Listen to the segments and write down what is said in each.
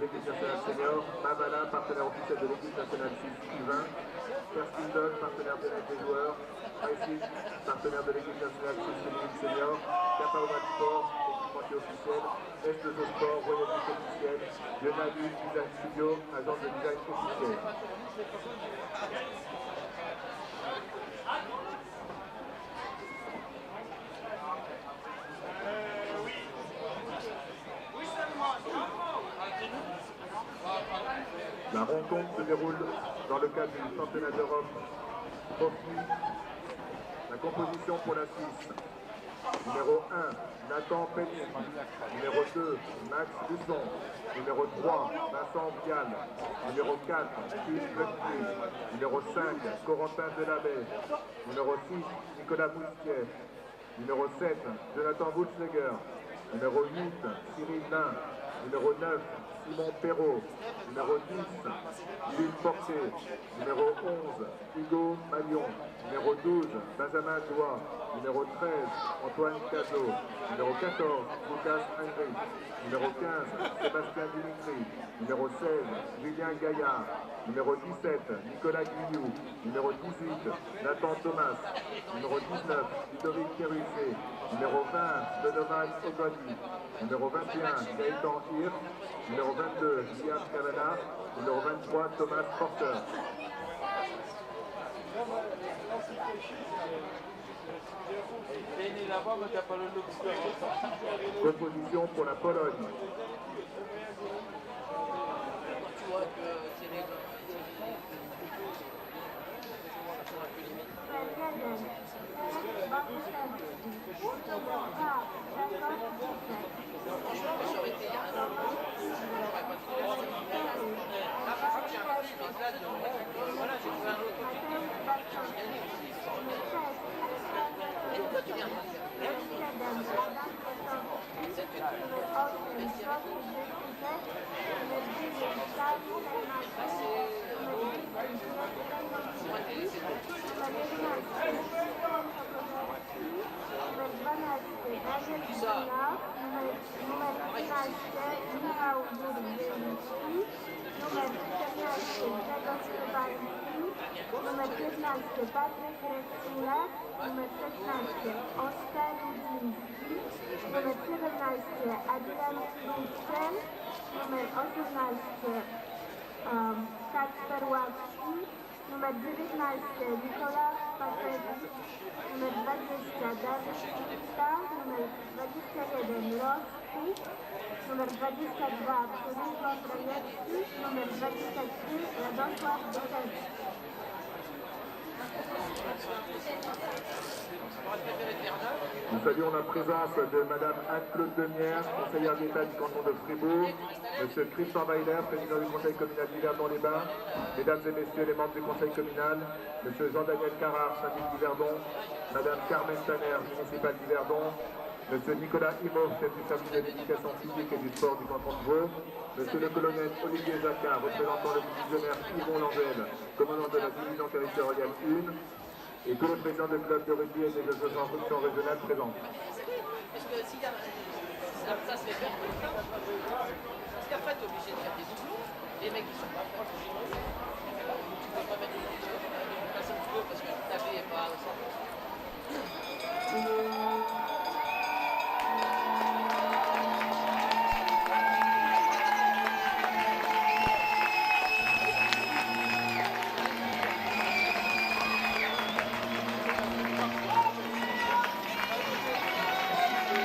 équipes nationales seniors, Mavala, partenaire officiel de l'équipe nationale 6-U20, Kerstindon, partenaire de l'aide des joueurs, Précis, partenaire de l'équipe nationale 6 senior, Kappa Sport, équipementier officiel, Est de Sport, royaliste officiel, Yonali, Design Studio, agence de design officiel. La rencontre se déroule dans le cadre du championnat d'Europe Trophy. La composition pour la Suisse. Numéro 1, Nathan Petit. Numéro 2, Max Busson. Numéro 3, Vincent Vial. Numéro 4, Steve Pelletier. Numéro 5, Corentin Delabey. Numéro 6, Nicolas Moustier. Numéro 7, Jonathan Wulzleger. Numéro 8, Cyril Lin. Numéro 9, Simon Perrault. Numéro 10, Gilles Porté. Numéro 11, Hugo Malion. Numéro 12, Benjamin Doua. Numéro 13, Antoine Cazot. Numéro 14, Lucas Heinrich. Numéro 15, Sébastien Dimitri. Numéro 16, Julien Gaillard. Numéro 17, Nicolas Guillou. Numéro 18, Nathan Thomas. Numéro 19, Ludovic Kérussé. Numéro 20, Benoît Ogoni. Numéro 21, Gaëtan Hir. Numéro 22, Liam Cavana. Numéro 23, Thomas Porter. Composition pour la Pologne. Numer 15 Patryk Reksula, numer 16 Oskar Rudziński, numer 17 Adrian Ruszczel, numer 18 Kacper Łapski, numer 19 Nikola Paterski, numer 20 Dawid Kista, numer 21 Rossi, numer 22 Kurywa Krajewski, numer 23 Radosław Dosecki. Nous saluons la présence de Madame Anne-Claude Demière, conseillère d'État du canton de Fribourg, Monsieur Christian Weiler, président du conseil communal d'Yverdon-les-Bains, Mesdames et Messieurs les membres du conseil communal, Monsieur Jean-Daniel Carrard, syndic d'Yverdon, Madame Carmen Tanner, municipale d'Yverdon, Monsieur Nicolas Himov, chef du service de l'éducation physique et du sport du canton de Vaud, Monsieur le colonel Olivier Jacquard, représentant le divisionnaire Yvon Langel, commandant de la division territoriale 1, et tous les présidents de clubs de rugby et des associations régionales présentes. Parce que s'il y a ça se fait faire, parce qu'après tu es obligé de faire des doublons, les mecs qui sont pas proches du génome, tu peux pas mettre des choses, tu passes un petit peu parce que ta vie est pas au centre.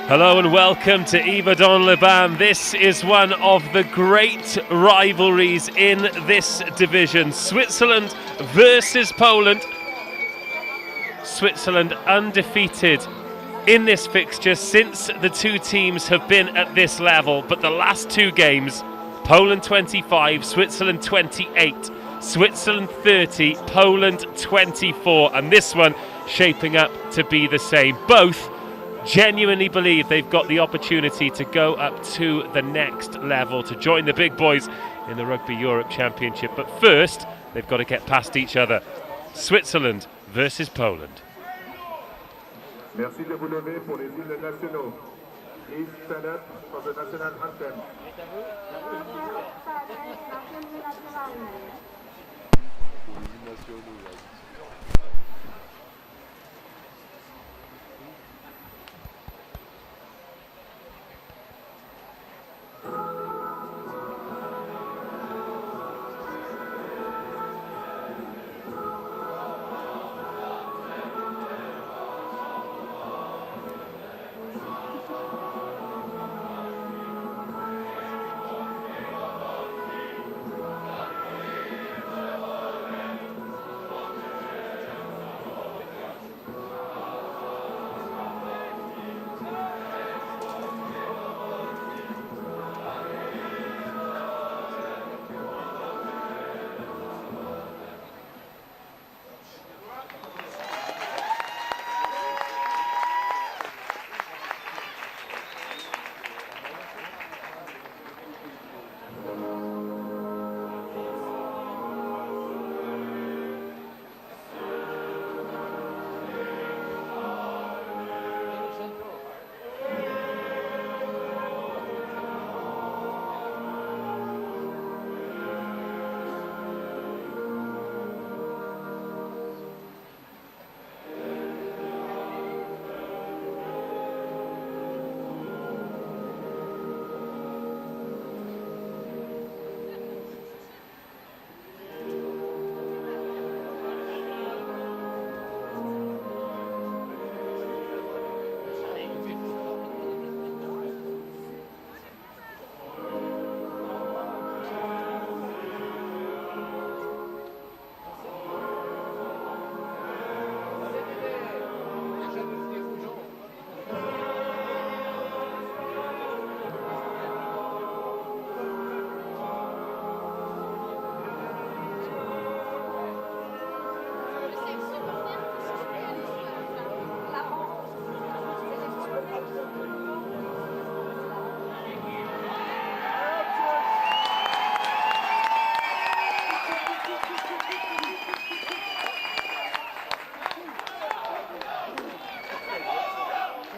Hello and welcome to Yverdon-les-Bains. This is one of the great rivalries in this division. Switzerland versus Poland. Switzerland undefeated in this fixture since the two teams have been at this level. But the last two games, Poland 25, Switzerland 28. Switzerland 30, Poland 24. And this one shaping up to be the same. Both genuinely believe they've got the opportunity to go up to the next level, to join the big boys in the Rugby Europe Championship. But first, they've got to get past each other. Switzerland versus Poland. Merci de vous lever pour les hymnes nationaux. Please stand up for the national anthem. znakiem wynaturalnym.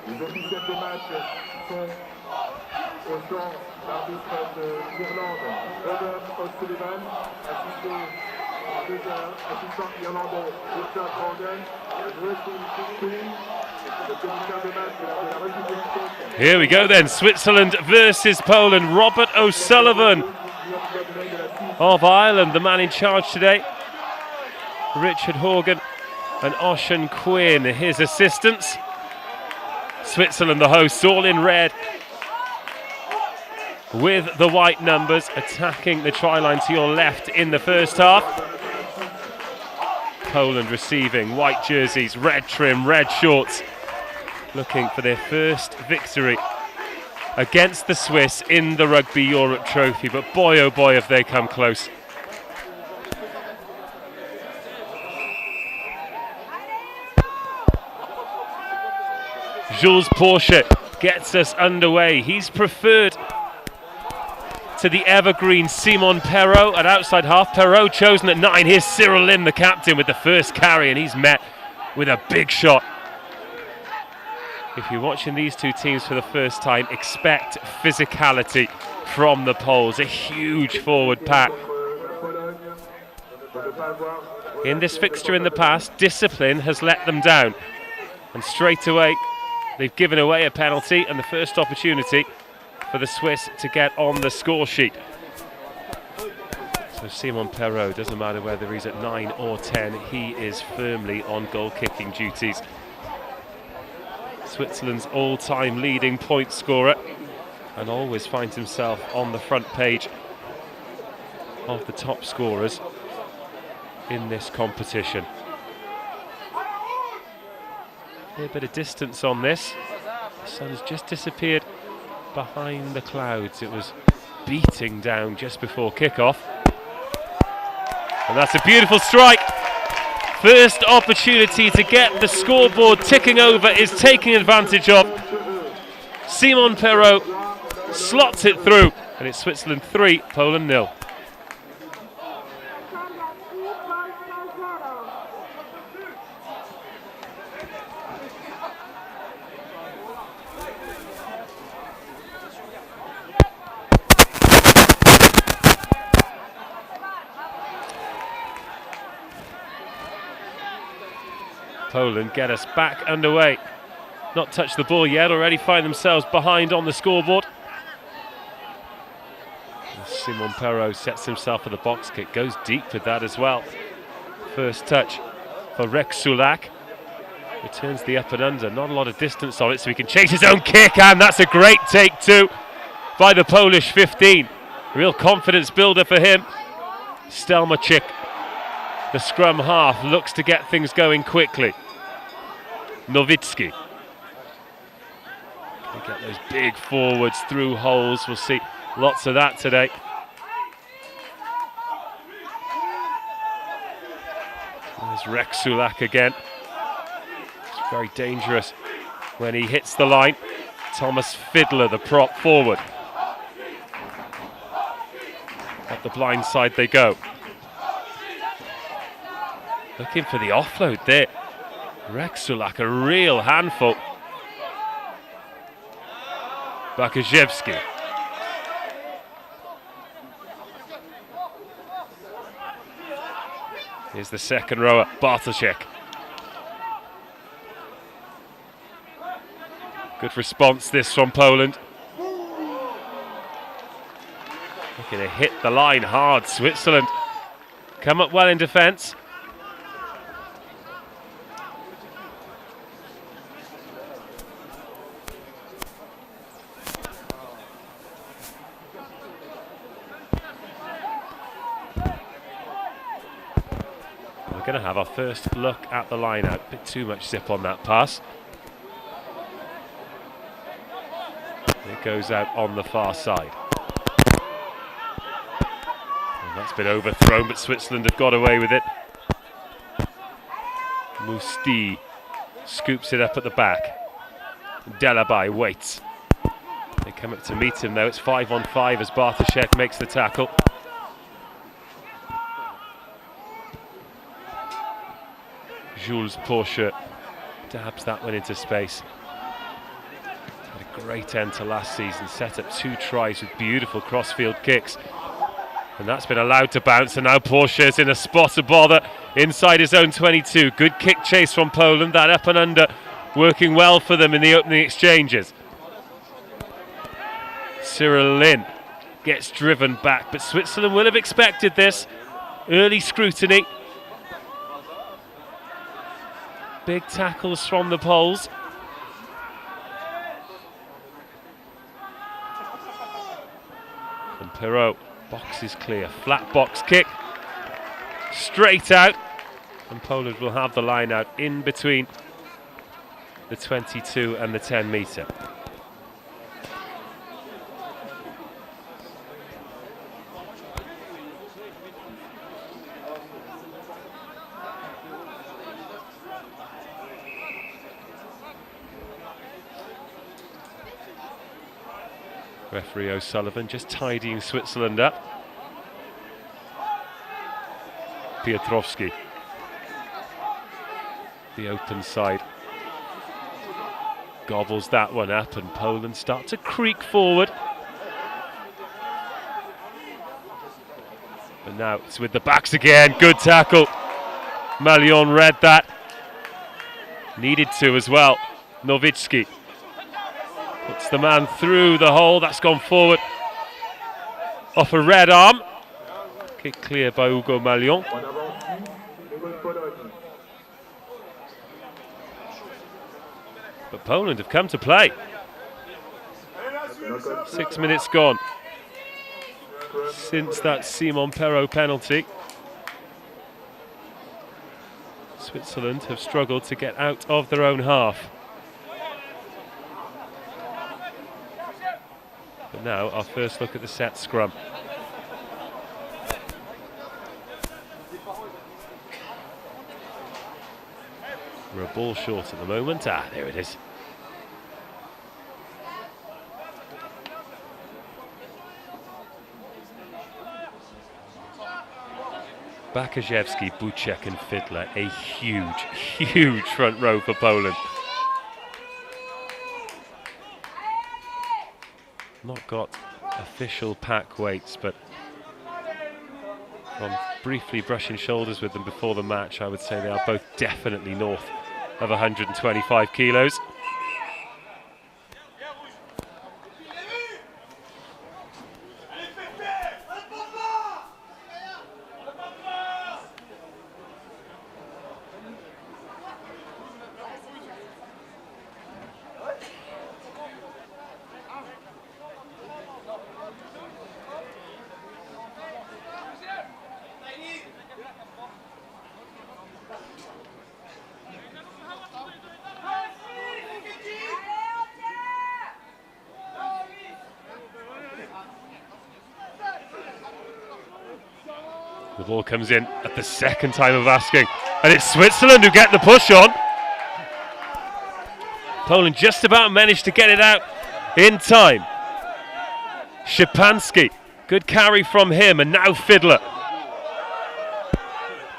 Les officiels de match sont au champ l'arbitre d'Irlande, Robert O'Sullivan, assisté par deux assistants irlandais, Richard Morgan, le commissaire de match de la République tchèque. Here we go then, Switzerland versus Poland. Robert O'Sullivan of Ireland, the man in charge today. Richard Horgan and Ocean Quinn, his assistants. Switzerland, the hosts, all in red with the white numbers, attacking the try line to your left in the first half. Poland receiving white jerseys, red trim, red shorts, looking for their first victory against the Swiss in the Rugby Europe Trophy. But boy, oh boy, have they come close. Jules Porsche gets us underway. He's preferred to the evergreen Simon Perrault at outside half. Perrault chosen at 9. Here's Cyril Lim, the captain, with the first carry, and he's met with a big shot. If you're watching these two teams for the first time, expect physicality from the Poles. A huge forward pack. In this fixture in the past, discipline has let them down. And straight away, they've given away a penalty and the first opportunity for the Swiss to get on the score sheet. So Simon Perrault, doesn't matter whether he's at 9 or 10, he is firmly on goal-kicking duties. Switzerland's all-time leading point scorer, and always finds himself on the front page of the top scorers in this competition. A bit of distance on this. The sun has just disappeared behind the clouds. It was beating down just before kickoff. And that's a beautiful strike. First opportunity to get the scoreboard ticking over is taken advantage of. Simon Perrault slots it through, and it's Switzerland 3, Poland 0. Poland get us back underway. Not touched the ball yet, already find themselves behind on the scoreboard. Simon Perrault sets himself for the box kick, goes deep with that as well. First touch for Rex Sulak. Returns the up and under, not a lot of distance on it, so he can chase his own kick, and that's a great take too by the Polish 15. Real confidence builder for him. Stelmachik, the scrum half, looks to get things going quickly. Nowicki. Can get those big forwards through holes, we'll see lots of that today. There's Rex Sulak again. It's very dangerous when he hits the line. Thomas Fiddler, the prop forward. At the blind side they go. Looking for the offload there. Rex Sulak, a real handful. Bakashevsky. Here's the second rower, Bartoszek. Good response this from Poland. Looking to hit the line hard, Switzerland. Come up well in defence. We're going to have our first look at the line out. Bit too much zip on that pass. It goes out on the far side. And that's been overthrown, but Switzerland have got away with it. Musti scoops it up at the back. Delaby waits. They come up to meet him though. It's 5-on-5 as Bartoszek makes the tackle. Jules Porsche dabs that one into space. Had a great end to last season, set up 2 tries with beautiful crossfield kicks. And that's been allowed to bounce, and now Porsche's in a spot of bother inside his own 22. Good kick chase from Poland, that up and under working well for them in the opening exchanges. Cyril Lin gets driven back, but Switzerland will have expected this. Early scrutiny. Big tackles from the Poles. And Perrault, box is clear. Flat box kick. Straight out. And Poland will have the line out in between the 22 and the 10 metre. Referee O'Sullivan just tidying Switzerland up. Piotrowski, the open side, gobbles that one up, and Poland start to creak forward. But now it's with the backs again. Good tackle. Malion read that. Needed to as well. Nowicki puts the man through the hole. That's gone forward off a red arm. Kick clear by Hugo Malion. But Poland have come to play. 6 minutes gone since that Simon Perrault penalty. Switzerland have struggled to get out of their own half. But now our first look at the set scrum. We're a ball short at the moment. There it is. Bakashevsky, Buczek and Fiddler, a huge, huge front row for Poland. Not got official pack weights, but from briefly brushing shoulders with them before the match, I would say they are both definitely north of 125 kilos. The ball comes in at the second time of asking, and it's Switzerland who get the push on. Poland just about managed to get it out in time. Szczepanski, good carry from him, and now Fiddler.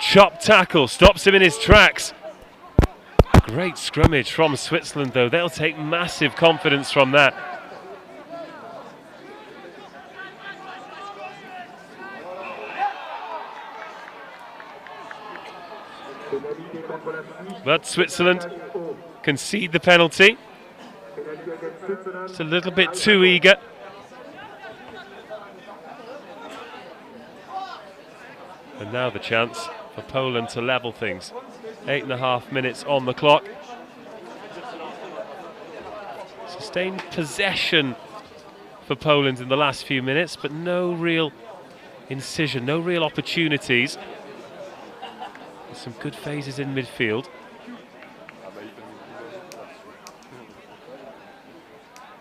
Chop tackle, stops him in his tracks. Great scrummage from Switzerland though, they'll take massive confidence from that. But Switzerland concede the penalty. It's a little bit too eager. And now the chance for Poland to level things. 8.5 minutes on the clock. Sustained possession for Poland in the last few minutes, but no real incision, no real opportunities. Some good phases in midfield.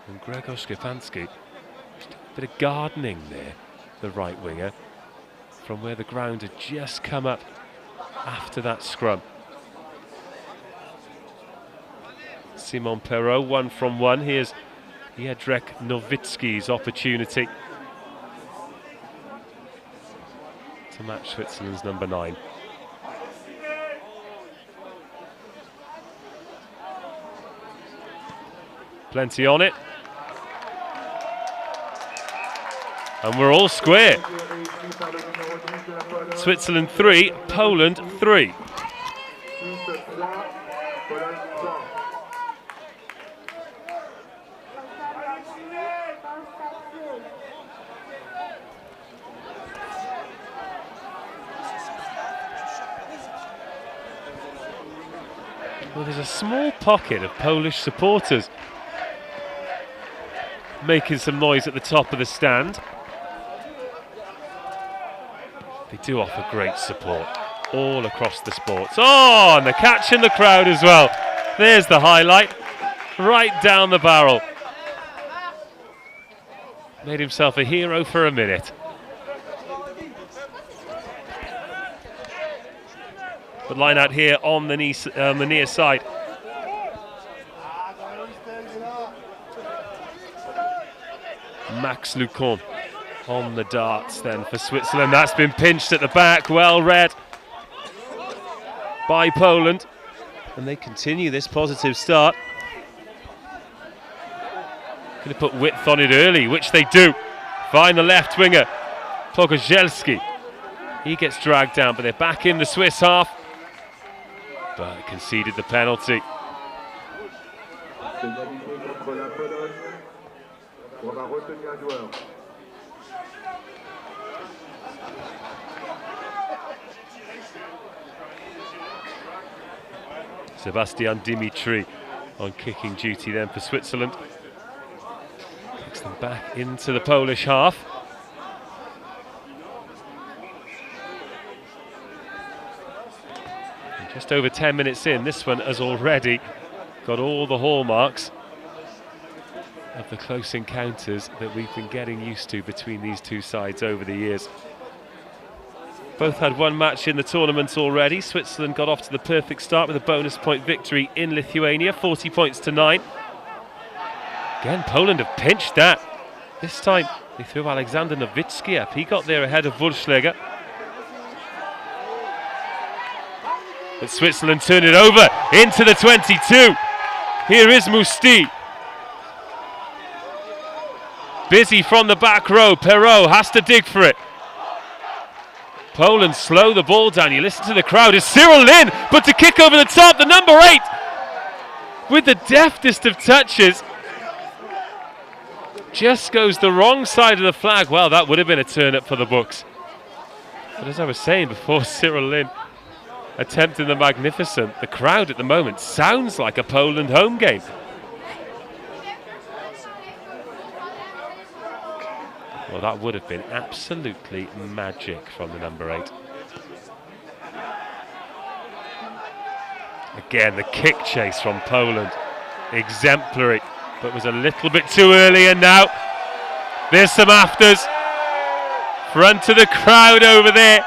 And Gregor Szczepanski, just a bit of gardening there, the right winger, from where the ground had just come up after that scrum. Simon Perrault, 1 from 1. Here's Jedrzej Nowicki's opportunity to match Switzerland's number 9. Plenty on it. And we're all square. Switzerland 3, Poland 3. Well, there's a small pocket of Polish supporters making some noise at the top of the stand. They do offer great support all across the sports. Oh, and the catch in the crowd as well. There's the highlight, right down the barrel. Made himself a hero for a minute. But line out here on the near side. Max Lucon on the darts then for Switzerland. That's been pinched at the back, well read by Poland. And they continue this positive start. Going to put width on it early, which they do. Find the left winger, Pogorzelski. He gets dragged down, but they're back in the Swiss half. But conceded the penalty. Sebastian Dimitri on kicking duty then for Switzerland. Kicks them back into the Polish half. And just over 10 minutes in, this one has already got all the hallmarks of the close encounters that we've been getting used to between these two sides over the years. Both had one match in the tournament already. Switzerland got off to the perfect start with a bonus point victory in Lithuania, 40 points to 9. Again, Poland have pinched that. This time they threw Alexander Nowicki up. He got there ahead of Wurschläger. But Switzerland turn it over into the 22. Here is Musti. Busy from the back row. Perrault has to dig for it. Poland slow the ball down. You listen to the crowd. It's Cyril Lin, but to kick over the top, the number 8, with the deftest of touches. Just goes the wrong side of the flag. Well, that would have been a turn-up for the books. But as I was saying before, Cyril Lynn attempting the magnificent. The crowd at the moment sounds like a Poland home game. Well, that would have been absolutely magic from the number 8. Again, the kick chase from Poland. Exemplary, but was a little bit too early, and now there's some afters. Front of the crowd over there.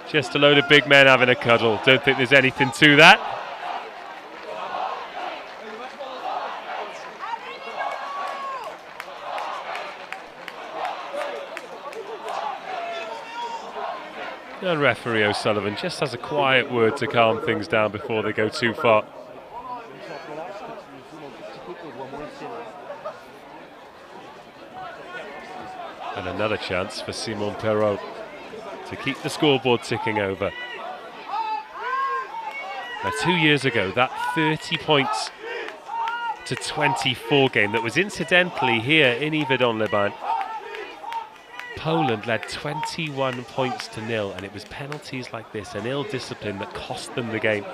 Just a load of big men having a cuddle. Don't think there's anything to that. And referee O'Sullivan just has a quiet word to calm things down before they go too far. And another chance for Simon Perrault to keep the scoreboard ticking over. Now, 2 years ago, that 30 points to 24 game that was incidentally here in Yverdon-les-Bains, Poland led 21 points to 0, and it was penalties like this and ill discipline that cost them the game.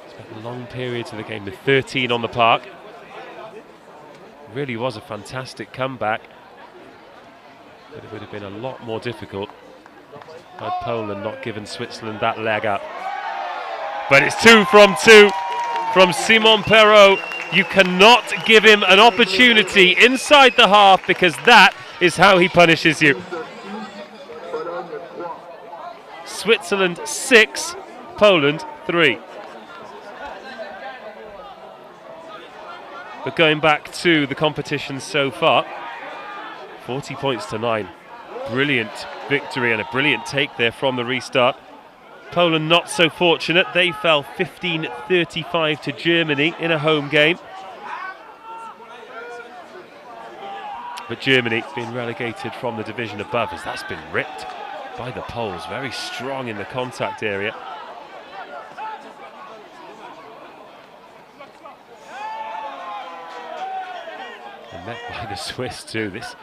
Spent long periods of the game with 13 on the park. Really was a fantastic comeback, but it would have been a lot more difficult had Poland not given Switzerland that leg up. But it's 2 from 2 from Simon Perrault. You cannot give him an opportunity inside the half, because that is how he punishes you. Switzerland 6, Poland 3. But going back to the competition so far, 40 points to 9. Brilliant victory and a brilliant take there from the restart. Poland not so fortunate. They fell 15-35 to Germany in a home game. But Germany being relegated from the division above, as that's been ripped by the Poles. Very strong in the contact area. And met by the Swiss too. This,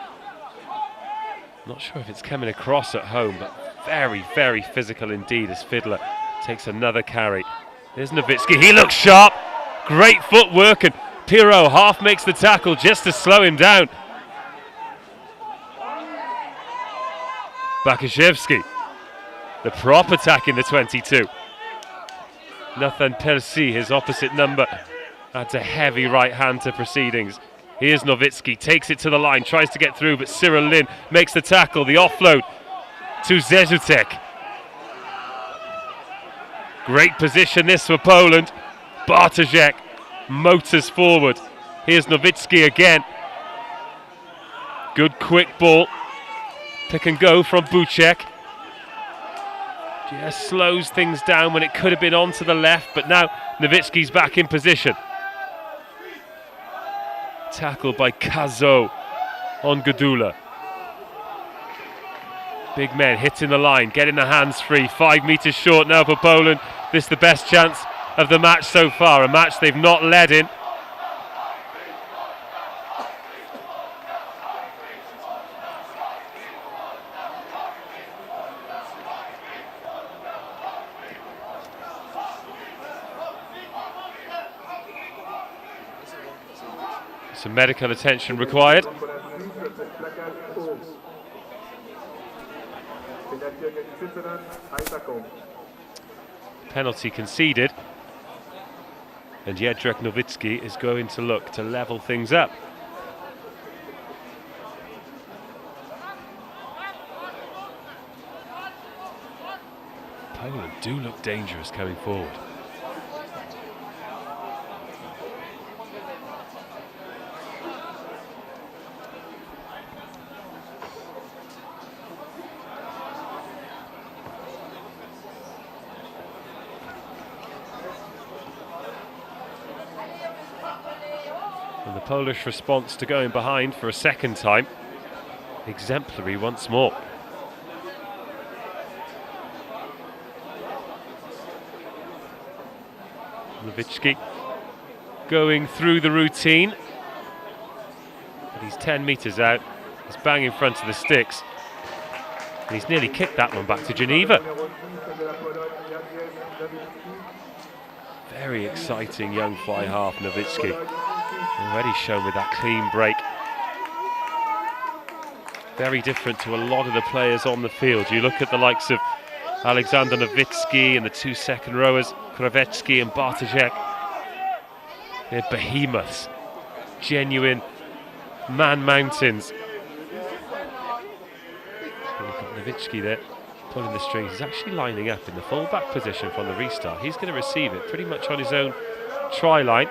not sure if it's coming across at home, but very, very physical indeed as Fiedler takes another carry. There's Nowitzki, he looks sharp. Great footwork, and Perrault half makes the tackle just to slow him down. Bakashevsky, the prop attack in the 22. Nathan Percy, his opposite number, adds a heavy right hand to proceedings. Here's Nowitzki, takes it to the line, tries to get through, but Cyril Lynn makes the tackle, the offload to Zezutek. Great position this for Poland. Bartoszek motors forward. Here's Nowitzki again. Good quick ball. Pick and go from Buchek. Just slows things down when it could have been onto the left, but now Nowitzki's back in position. Tackled by Kazo on Gudula. Big men hitting the line, getting the hands free. 5 meters short now for Poland. This is the best chance of the match so far, a match they've not led in. Some medical attention required. Penalty conceded, and Jędrzej Nowitzki is going to look to level things up. Poland do look dangerous coming forward. And the Polish response to going behind for a second time, exemplary once more. Nowitzki going through the routine. But he's 10 metres out. He's bang in front of the sticks. And he's nearly kicked that one back to Geneva. Very exciting young fly half, Nowitzki. Already shown with that clean break. Very different to a lot of the players on the field. You look at the likes of Alexander Nowitzki and the two second rowers, Kravetsky and Bartoszek. They're behemoths, genuine man mountains. And we've got Nowitzki there pulling the strings. He's actually lining up in the full back position from the restart. He's going to receive it pretty much on his own try line.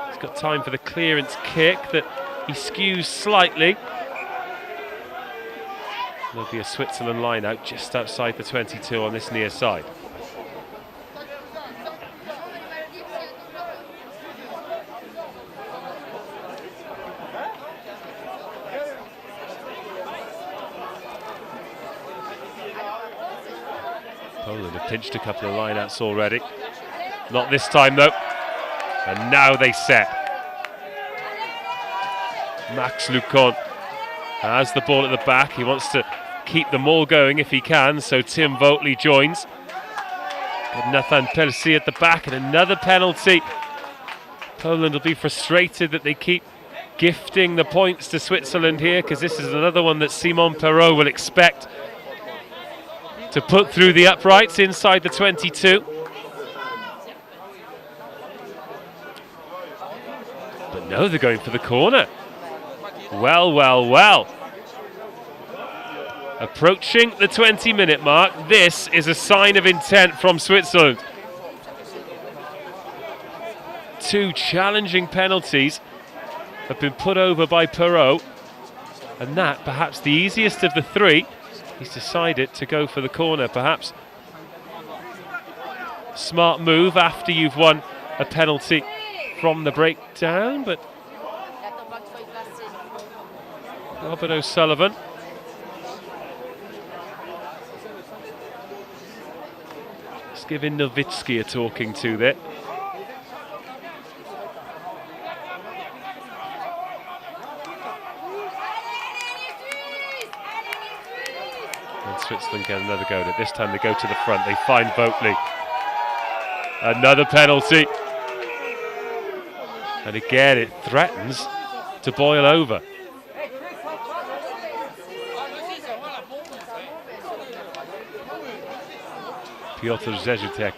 He's got time for the clearance kick that he skews slightly. There'll be a Switzerland line out just outside the 22 on this near side. Poland have pinched a couple of lineouts already. Not this time though. And now they set. Max Lucon has the ball at the back. He wants to keep them all going if he can, so Tim Votley joins. Got Nathan Percy at the back, and another penalty. Poland will be frustrated that they keep gifting the points to Switzerland here, because this is another one that Simon Perrault will expect to put through the uprights inside the 22. But no, they're going for the corner. Well, well, well. Approaching the 20-minute mark, this is a sign of intent from Switzerland. Two challenging penalties have been put over by Perrault, and that, perhaps the easiest of the three, he's decided to go for the corner, perhaps. Smart move after you've won a penalty from the breakdown, but Robert O'Sullivan is giving Nowitzki a talking to there. And Switzerland get another go at it. This time they go to the front. They find Votley. Another penalty. And again it threatens to boil over. Piotr Zezutek,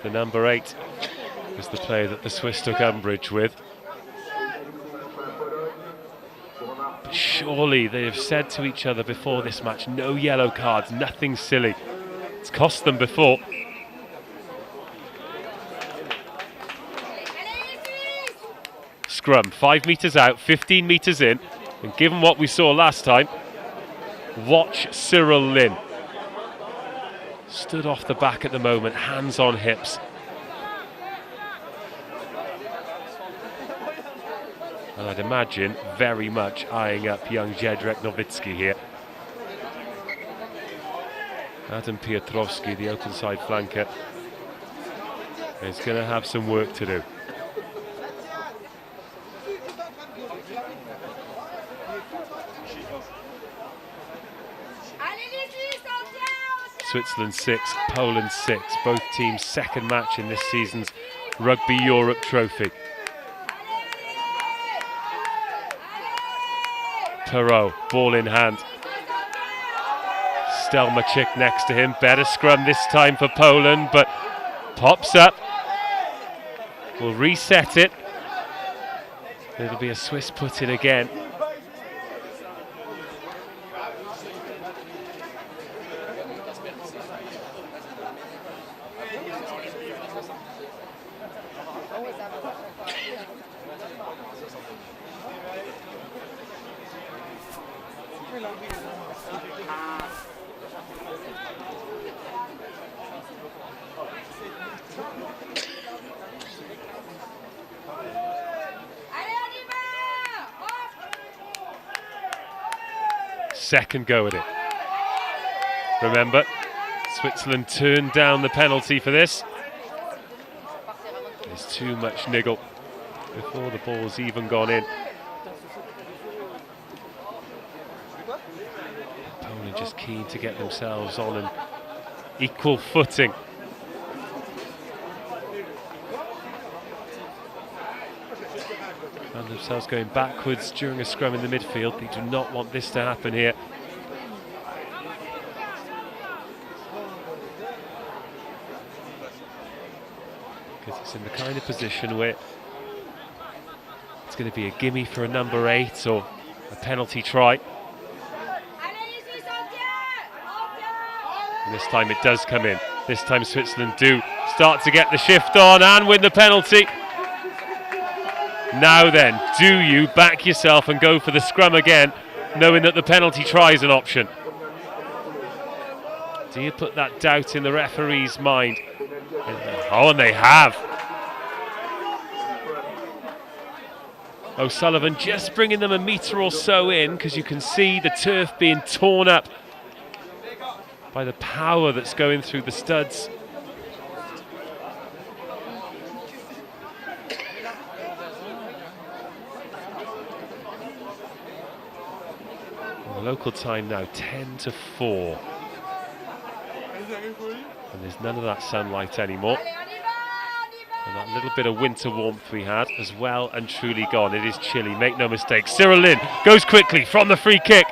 the number 8, was the player that the Swiss took umbrage with. But surely they have said to each other before this match, no yellow cards, nothing silly. It's cost them before. Scrum, 5 metres out, 15 metres in, and given what we saw last time, watch Cyril Lynn. Stood off the back at the moment, hands on hips. And I'd imagine very much eyeing up young Jedrzej Nowitzki here. Adam Piotrowski, the open side flanker, is going to have some work to do. Switzerland 6, Poland 6, both teams' second match in this season's Rugby Europe Trophy. Perrault, ball in hand. Stelmachik next to him, better scrum this time for Poland, but pops up. We'll reset it. It'll be a Swiss put in again. Second go at it. Remember, Switzerland turned down the penalty for this. There's too much niggle before the ball's even gone in. Poland just keen to get themselves on an equal footing. Found themselves going backwards during a scrum in the midfield. They do not want this to happen here. Because it's in the kind of position where it's going to be a gimme for a number 8 or a penalty try. And this time it does come in. This time Switzerland do start to get the shift on and win the penalty. Now then, do you back yourself and go for the scrum again, knowing that the penalty try is an option? Do you put that doubt in the referee's mind? Oh, and they have. O'Sullivan just bringing them a metre or so in, because you can see the turf being torn up by the power that's going through the studs. Local time now 10-4, and there's none of that sunlight anymore, and that little bit of winter warmth we had as well and truly gone. It is chilly, make no mistake. Cyril Lynn goes quickly from the free kick.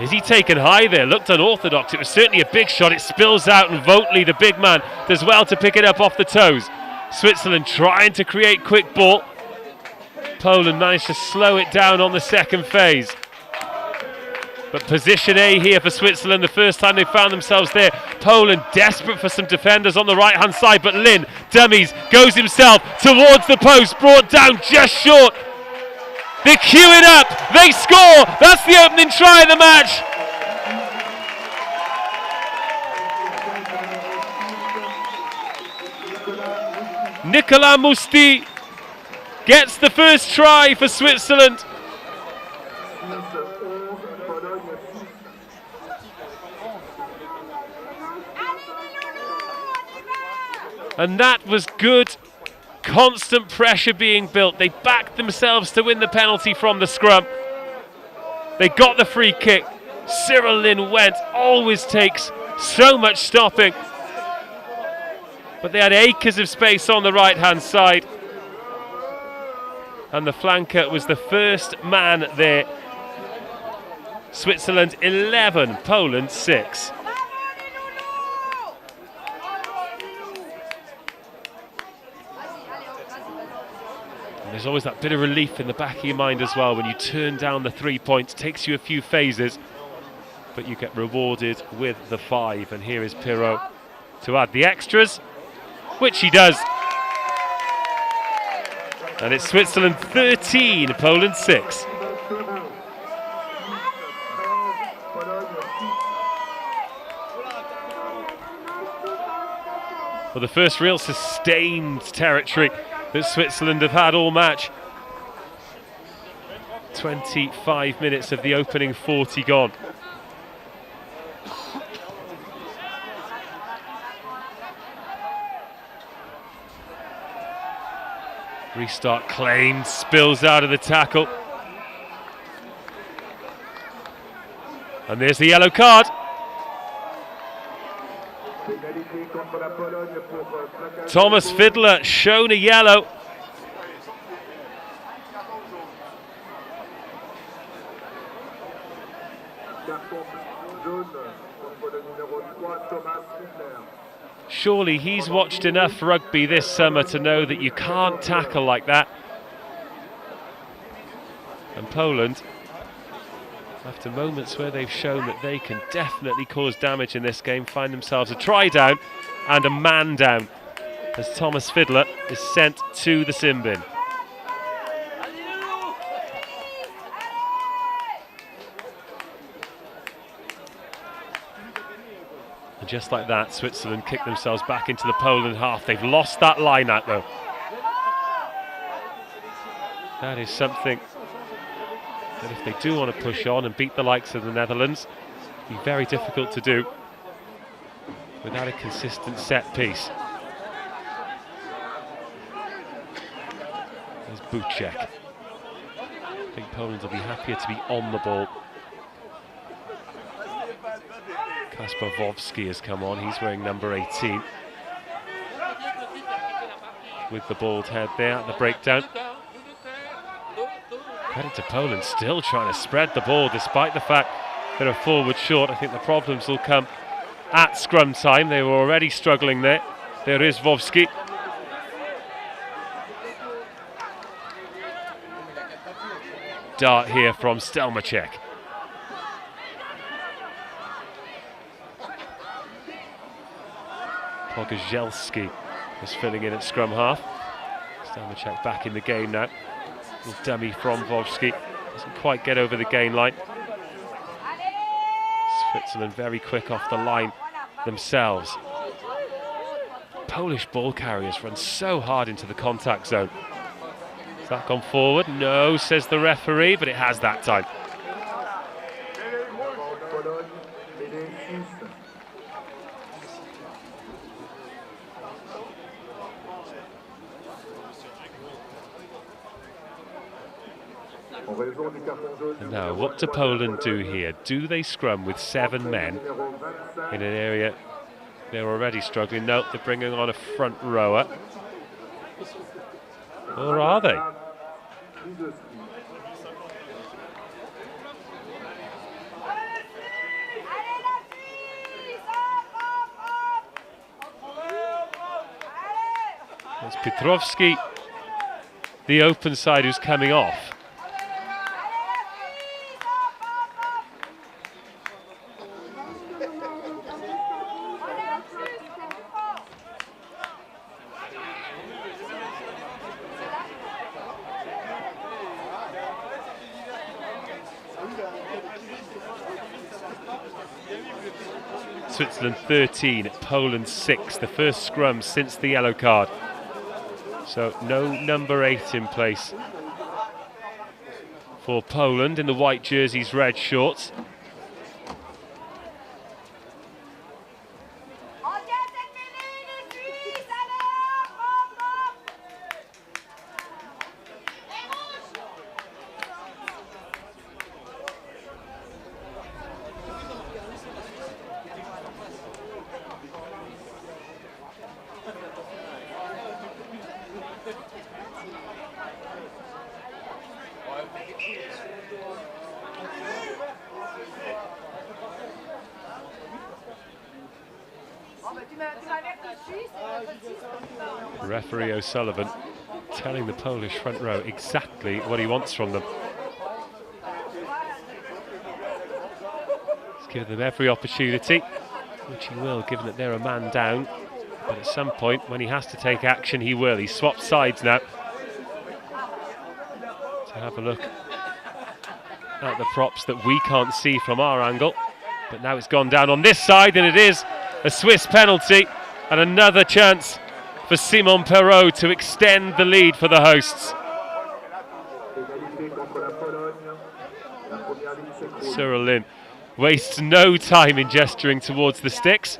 Is he taken high there? Looked unorthodox. It was certainly a big shot. It spills out, and Votley, the big man, does well to pick it up off the toes. Switzerland trying to create quick ball. Poland managed to slow it down on the second phase. But position A here for Switzerland, the first time they found themselves there. Poland desperate for some defenders on the right-hand side, but Lynn dummies, goes himself towards the post, brought down just short. They're queuing up, they score, that's the opening try of the match. Nicolas Mousti gets the first try for Switzerland. And that was good, constant pressure being built. They backed themselves to win the penalty from the scrum. They got the free kick. Cyril Lynn went, always takes so much stopping. But they had acres of space on the right-hand side. And the flanker was the first man there. Switzerland 11, Poland 6. There's always that bit of relief in the back of your mind as well when you turn down the 3 points. Takes you a few phases, but you get rewarded with the 5. And here is Pirot to add the extras, which he does. And it's Switzerland 13, Poland 6. Well, the first real sustained territory that Switzerland have had all match. 25 minutes of the opening 40 gone. Restart claimed, spills out of the tackle. And there's the yellow card. Thomas Fiddler shown a yellow. Surely he's watched enough rugby this summer to know that you can't tackle like that. And Poland, after moments where they've shown that they can definitely cause damage in this game, find themselves a try down and a man down as Thomas Fiddler is sent to the sin bin. And just like that, Switzerland kick themselves back into the Poland half. They've lost that line out though. That is something that if they do want to push on and beat the likes of the Netherlands, it'll be very difficult to do without a consistent set piece. There's Buchek. I think Poland will be happier to be on the ball. Kasparowski has come on, he's wearing number 18. With the bald head there at the breakdown. Credit to Poland, still trying to spread the ball despite the fact they're a forward short. I think the problems will come at scrum time. They were already struggling there. There is Wowski. Dart here from Stelmacek. Pogozelski is filling in at scrum half. Stelmacek back in the game now. Little dummy from Wowski. Doesn't quite get over the gain line. Switzerland very quick off the line themselves. Polish ball carriers run so hard into the contact zone. Has that gone forward? No, says the referee, but it has that time. And now, what do Poland do here? Do they scrum with 7 men in an area they're already struggling? No, they're bringing on a front rower. Or are they? It's Petrovski, the open side, who's coming off. Switzerland 13, Poland 6, the first scrum since the yellow card. So no number 8 in place for Poland in the white jerseys, red shorts. Referee O'Sullivan telling the Polish front row exactly what he wants from them. He's given them every opportunity, which he will, given that they're a man down. But at some point, when he has to take action, he will. He swapped sides now. To have a look at the props that we can't see from our angle. But now it's gone down on this side, and it is a Swiss penalty. And another chance for Simon Perrault to extend the lead for the hosts. Cyril Lin wastes no time in gesturing towards the sticks.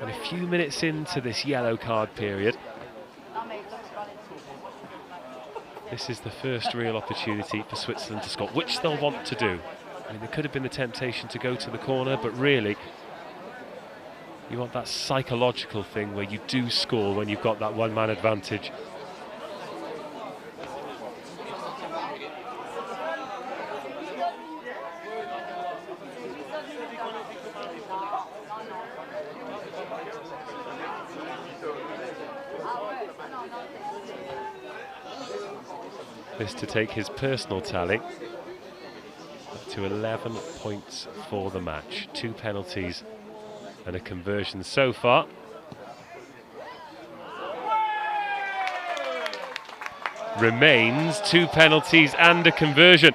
And a few minutes into this yellow card period, this is the first real opportunity for Switzerland to score, which they'll want to do. I mean, there could have been the temptation to go to the corner, but really, you want that psychological thing where you do score when you've got that one-man advantage. This to take his personal tally up to 11 points for the match. 2 penalties and a conversion so far. Remains 2 penalties and a conversion.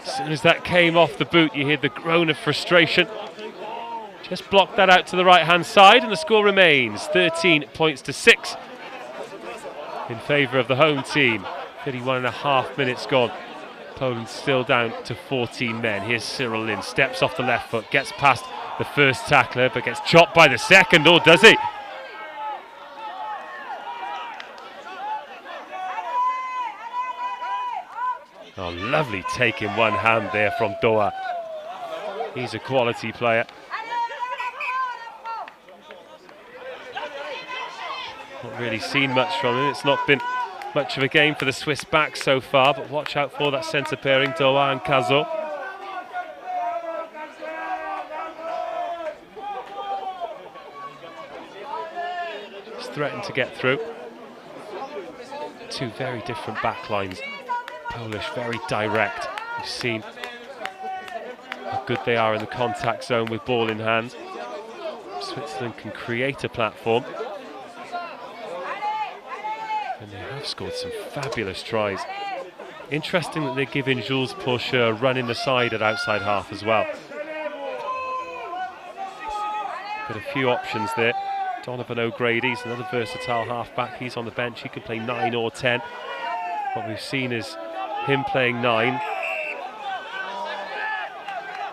As soon as that came off the boot, you hear the groan of frustration. Just blocked that out to the right-hand side, and the score remains 13 points to 6 in favour of the home team. 31.5 minutes gone. Poland still down to 14 men. Here's Cyril Lin, steps off the left foot, gets past the first tackler, but gets chopped by the second, or does he? Oh, lovely take in one hand there from Doha. He's a quality player. Not really seen much from him. It's not been much of a game for the Swiss backs so far, but watch out for that centre pairing, Doha and Cazot. Just threatened to get through. Two very different back lines. Polish very direct. You've seen how good they are in the contact zone with ball in hand. Switzerland can create a platform. And they have scored some fabulous tries. Interesting that they're giving Jules Pourcheux a run in the side at outside half as well. Got a few options there. Donovan O'Grady's another versatile half-back. He's on the bench. He could play 9 or 10. What we've seen is him playing 9.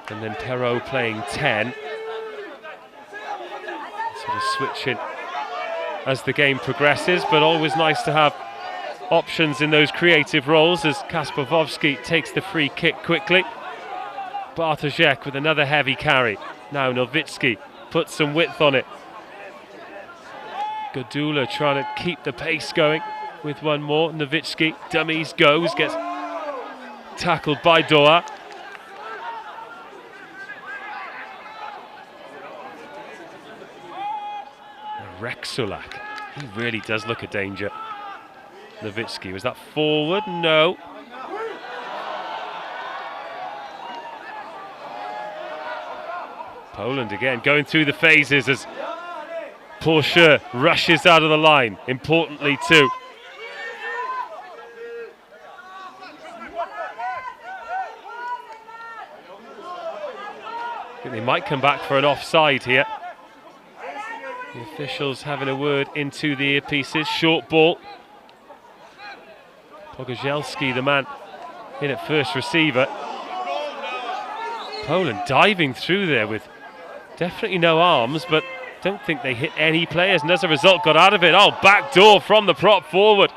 And then Perrault playing 10. Sort of switching as the game progresses, but always nice to have options in those creative roles as Kaspovsky takes the free kick quickly. Bartoszek with another heavy carry. Now Nowicki puts some width on it. Godula trying to keep the pace going with one more. Nowicki dummies, goes, gets tackled by Doha. Rexulak, he really does look a danger. Nowicki, was that forward? No. Poland again going through the phases as Pourcheux rushes out of the line, importantly too. I think they might come back for an offside here. The officials having a word into the earpieces. Short ball. Pogozelski, the man in at first receiver. Poland diving through there with definitely no arms, but don't think they hit any players, and as a result got out of it. Oh, back door from the prop forward.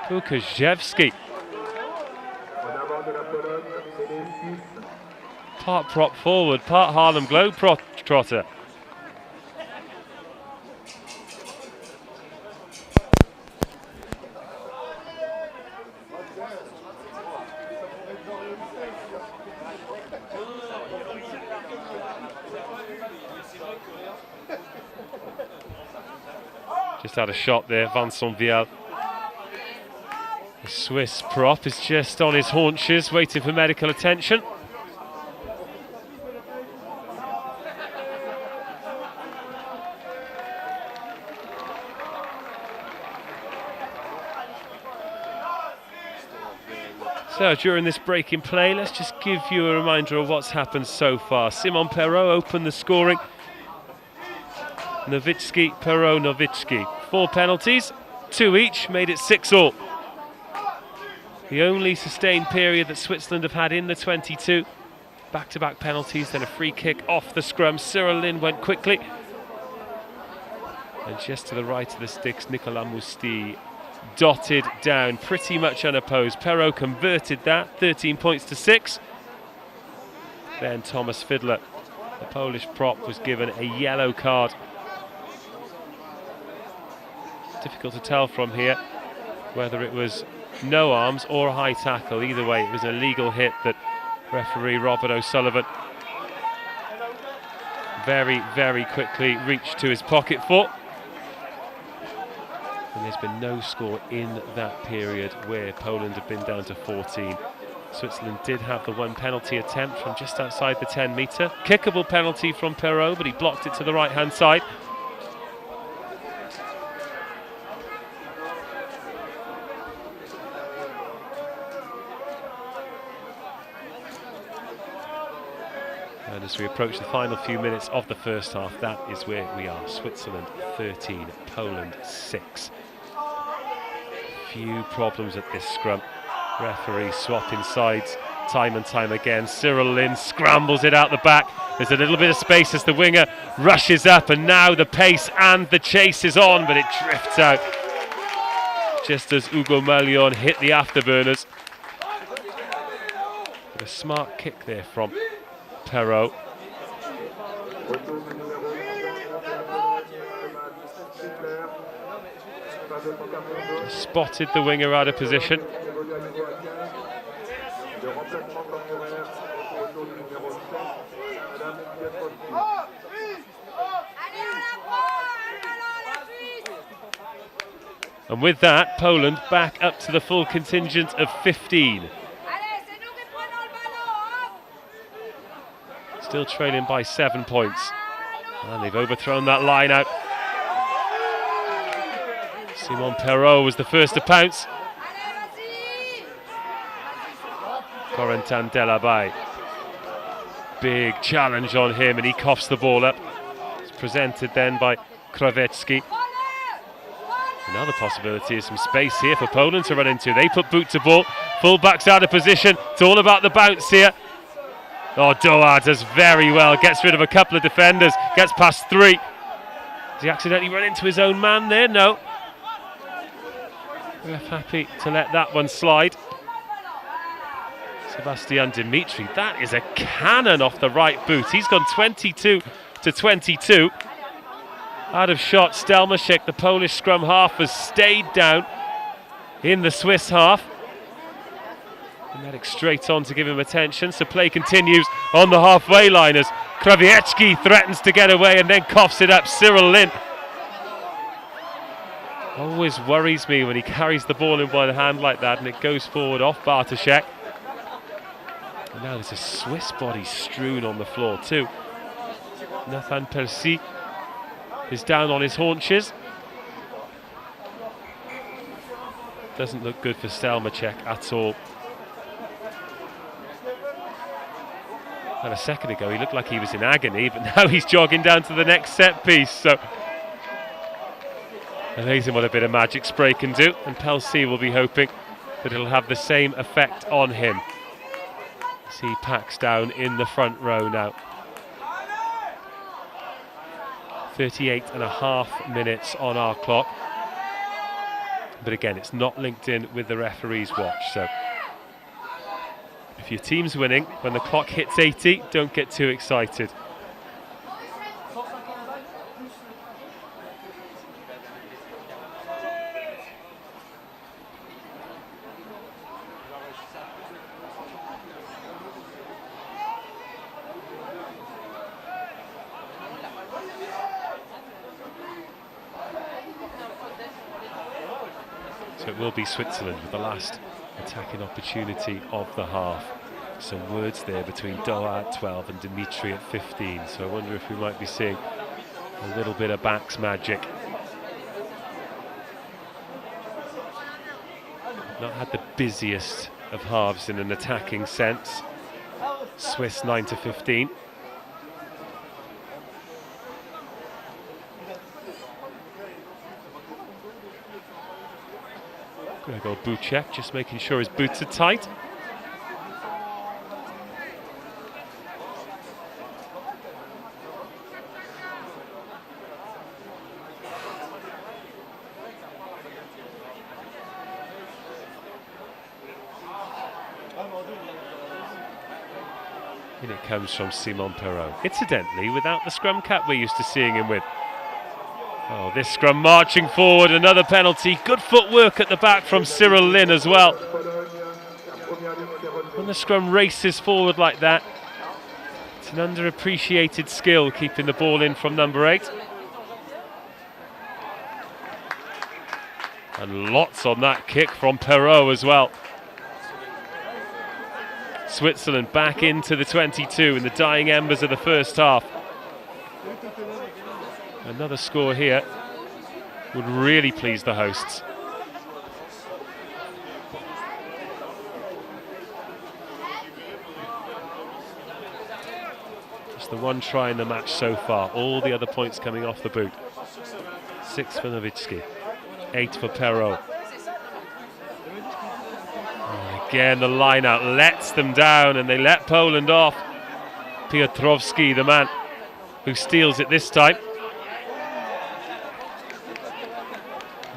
Pogozelski. Part prop forward, part Harlem Globetrotter. Just had a shot there, Vincent Vial. The Swiss prop is just on his haunches, waiting for medical attention. So during this break in play, let's just give you a reminder of what's happened so far. Simon Perrault opened the scoring. Nowicki, Perrault, Nowicki. 4 penalties, 2 each, made it 6-all. The only sustained period that Switzerland have had in the 22. Back-to-back penalties, then a free kick off the scrum. Cyril Lin went quickly. And just to the right of the sticks, Nicolas Mousti dotted down, pretty much unopposed. Perrault converted that, 13 points to 6. Then Thomas Fiedler, the Polish prop, was given a yellow card. Difficult to tell from here whether it was no arms or a high tackle. Either way, it was a legal hit that referee Robert O'Sullivan very, very quickly reached to his pocket for. And there's been no score in that period where Poland have been down to 14. Switzerland did have the one penalty attempt from just outside the 10-metre. Kickable penalty from Perrault, but he blocked it to the right-hand side. And as we approach the final few minutes of the first half, that is where we are. Switzerland 13, Poland 6. Few problems at this scrum. Referee swapping sides time and time again. Cyril Lin scrambles it out the back. There's a little bit of space as the winger rushes up, and now the pace and the chase is on, but it drifts out just as Hugo Mallion hit the afterburners. But a smart kick there from Perrault. Spotted the winger out of position. And with that, Poland back up to the full contingent of 15. Still trailing by 7 points. And they've overthrown that line out. Simon Perrault was the first to pounce. Corentin Delabay. Big challenge on him and he coughs the ball up. It's presented then by Krawecki. Another possibility is some space here for Poland to run into. They put boot to ball. Full-back's out of position. It's all about the bounce here. Oh, Doha does very well. Gets rid of a couple of defenders. Gets past 3. Does he accidentally run into his own man there? No. Ref happy to let that one slide. Sebastian Dimitri. That is a cannon off the right boot. He's gone 22 to 22. Out of shot, Stelmachek, the Polish scrum half, has stayed down in the Swiss half. And Medic straight on to give him attention, so play continues on the halfway line as Krawecki threatens to get away and then coughs it up. Cyril Lin. Always worries me when he carries the ball in one hand like that and it goes forward off Bartoszek. And now there's a Swiss body strewn on the floor too. Nathan Percy is down on his haunches. Doesn't look good for Stelmachek at all. And a second ago he looked like he was in agony, but now he's jogging down to the next set piece. So amazing what a bit of magic spray can do, and Percy will be hoping that it'll have the same effect on him as he packs down in the front row now. 38.5 minutes on our clock. But again, it's not linked in with the referee's watch, so if your team's winning, when the clock hits 80, don't get too excited. So it will be Switzerland with the last attacking opportunity of the half. Some words there between Doha at 12 and Dimitri at 15. So I wonder if we might be seeing a little bit of backs magic. Not had the busiest of halves in an attacking sense. Swiss 9 to 15. Gregor Buchek just making sure his boots are tight. And it comes from Simon Perrault. Incidentally, without the scrum cap we're used to seeing him with. Oh, this scrum marching forward, another penalty. Good footwork at the back from Cyril Lin as well. When the scrum races forward like that, it's an underappreciated skill keeping the ball in from number 8. And lots on that kick from Perrault as well. Switzerland back into the 22 in the dying embers of the first half. Another score here would really please the hosts. Just the one try in the match so far. All the other points coming off the boot. 6 for Nowitzki, 8 for Perrault. And again, the line out lets them down and they let Poland off. Piotrowski, the man who steals it this time.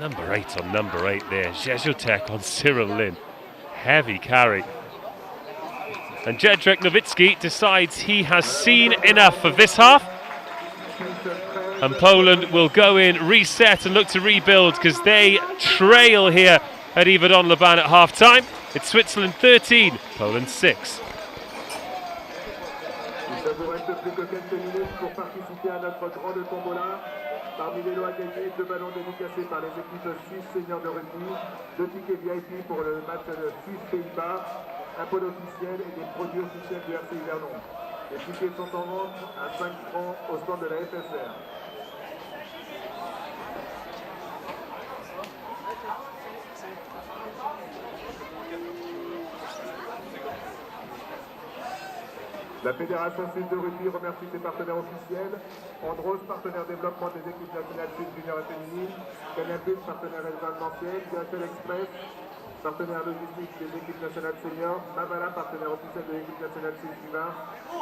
Number 8 on number 8 there. Jezutek on Cyril Lin. Heavy carry. And Jedrzej Nowitzki decides he has seen enough of this half. And Poland will go in, reset and look to rebuild because they trail here at Yverdon Laban at half-time. It's Switzerland 13, Poland 6. Il ne vous reste plus que quelques minutes pour participer à notre grande tombola. Parmi les lots à gagner, 2 ballons dédicacés par les équipes suisses seniors de rugby, 2 tickets VIP pour le match de Suisse-Pays-Bas, un pôle officiel et des produits officiels du RC Yverdon. Les tickets sont en vente à 5 francs au stand de la FSR. La Fédération Suisse de rugby remercie ses partenaires officiels. Andros, partenaire développement des équipes nationales suisses juniors et féminines. Canal+, partenaire événementiel. DHL Express, partenaire logistique des équipes nationales seniors. Mavala, partenaire officiel de l'équipe nationale suisse U20.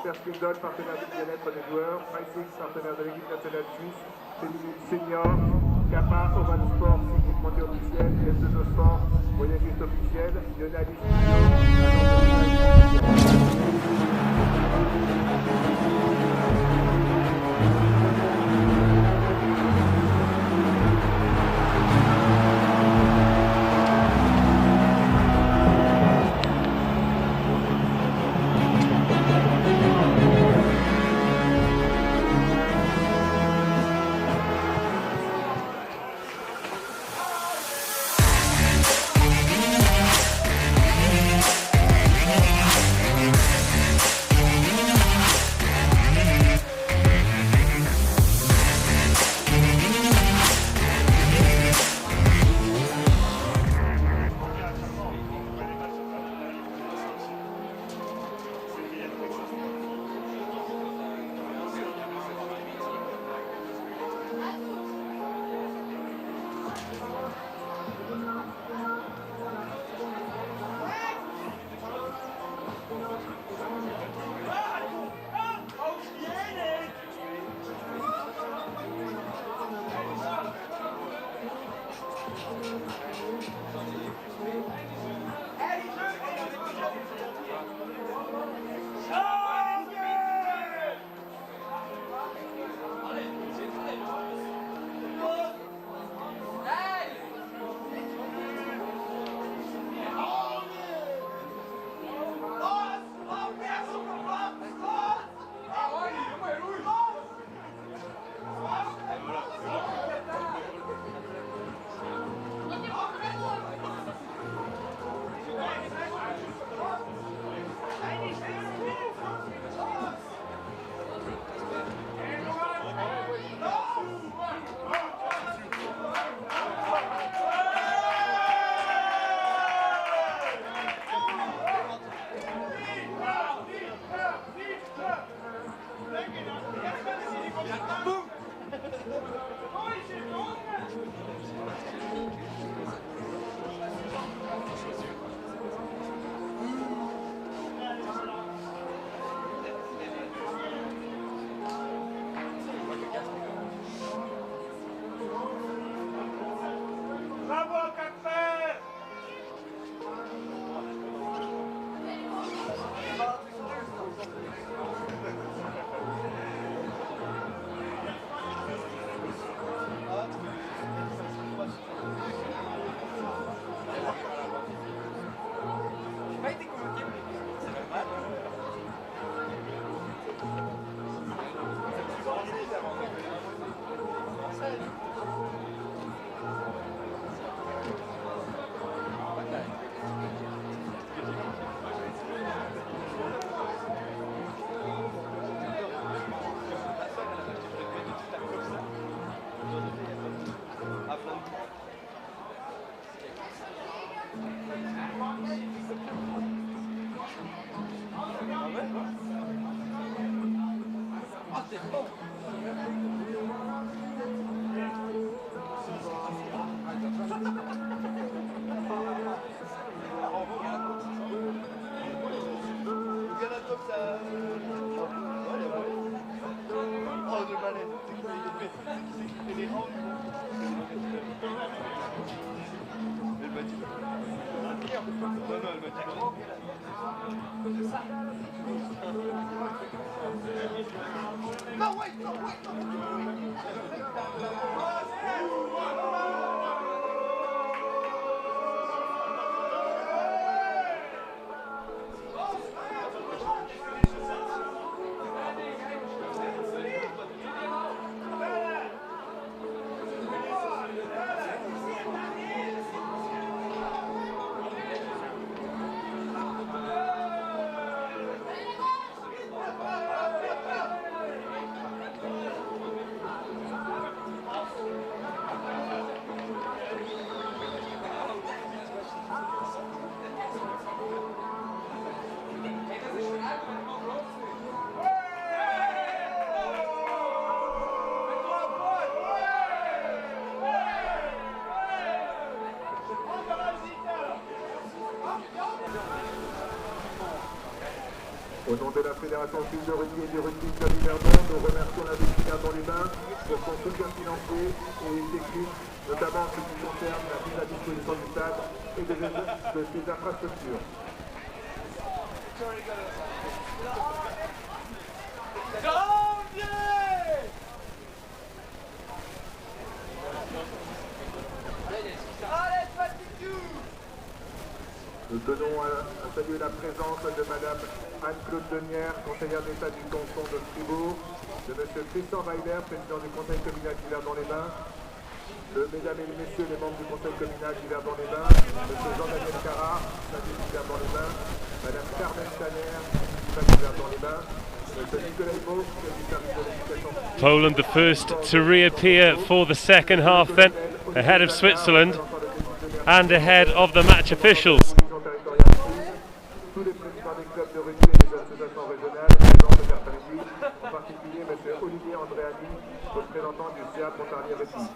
Perskindol, partenaire du bien-être des joueurs. MySix, partenaire de l'équipe nationale suisse féminine senior. Kappa, Oval Sport, équipementier officiel. S2O Sport, voyagiste officiel. Lionel Non, non, elle m'a dit non. Au nom de la Fédération suisse de rugby et du rugby club Yverdon, nous remercions la Victoire dans les mains pour son soutien financier et technique, notamment en ce qui concerne la mise à disposition du stade et de ses infrastructures. Nous tenons à saluer la présence de Madame Anne-Claude Denière, conseillère d'État du canton de Fribourg, de Monsieur Christian Weiler, président du conseil communal d'Yverdon-les-Bains, de Mesdames et Messieurs les membres du conseil communal d'Yverdon-les-Bains, Monsieur Jean-Daniel Carrat, syndic d'Yverdon-les-Bains, Madame Carmen Tanner, syndic d'Yverdon-les-Bains, Monsieur Nicolas Himo, du service de l'éducation. Poland the first to reappear for the second half then, ahead of Switzerland and ahead of the match officials. Tous les présidents des clubs de rugby et des associations régionales, présents cet après-midi, en particulier M. Olivier Andréani, représentant du CA Pontarlier-Réty.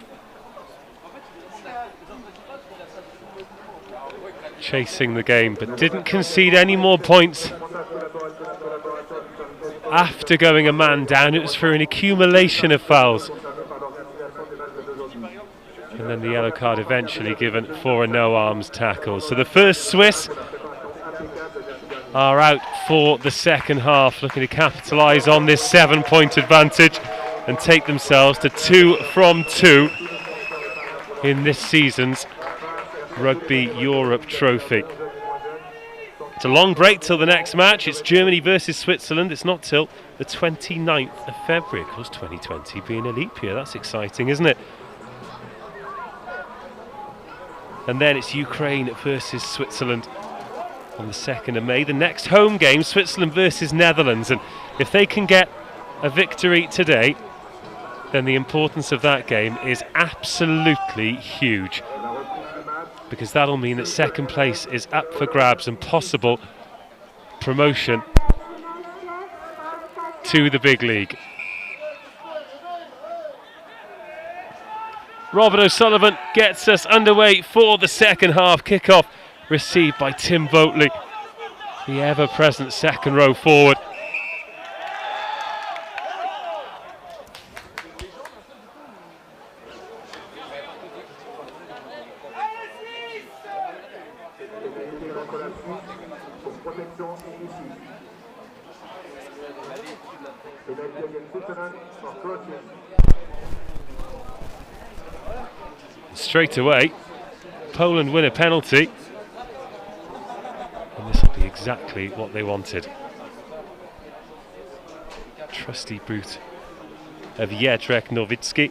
Chasing the game, but didn't concede any more points after going a man down. It was for an accumulation of fouls. And then the yellow card eventually given for a no-arms tackle. So the first Swiss are out for the second half, looking to capitalise on this 7-point advantage and take themselves to 2 from 2 in this season's Rugby Europe Trophy. It's a long break till the next match. It's Germany versus Switzerland. It's not till the 29th of February. Of course, 2020 being a leap year. That's exciting, isn't it? And then it's Ukraine versus Switzerland on the 2nd of May. The next home game, Switzerland versus Netherlands. And if they can get a victory today, then the importance of that game is absolutely huge, because that'll mean that second place is up for grabs and possible promotion to the big league. Robert O'Sullivan gets us underway for the second half. Kickoff received by Tim Votley, the ever-present second row forward. Straight away, Poland win a penalty, and this will be exactly what they wanted. Trusty boot of Jędrzej Nowicki.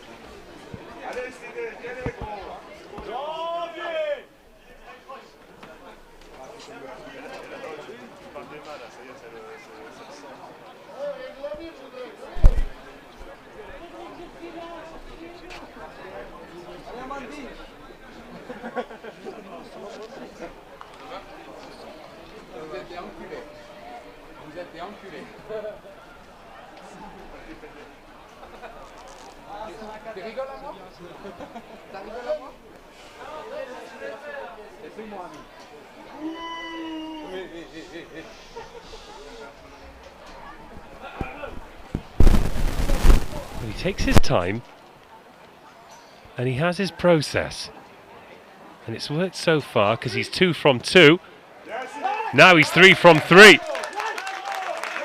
He takes his time and he has his process, and it's worked so far because he's 2 from 2. Now he's 3 from 3,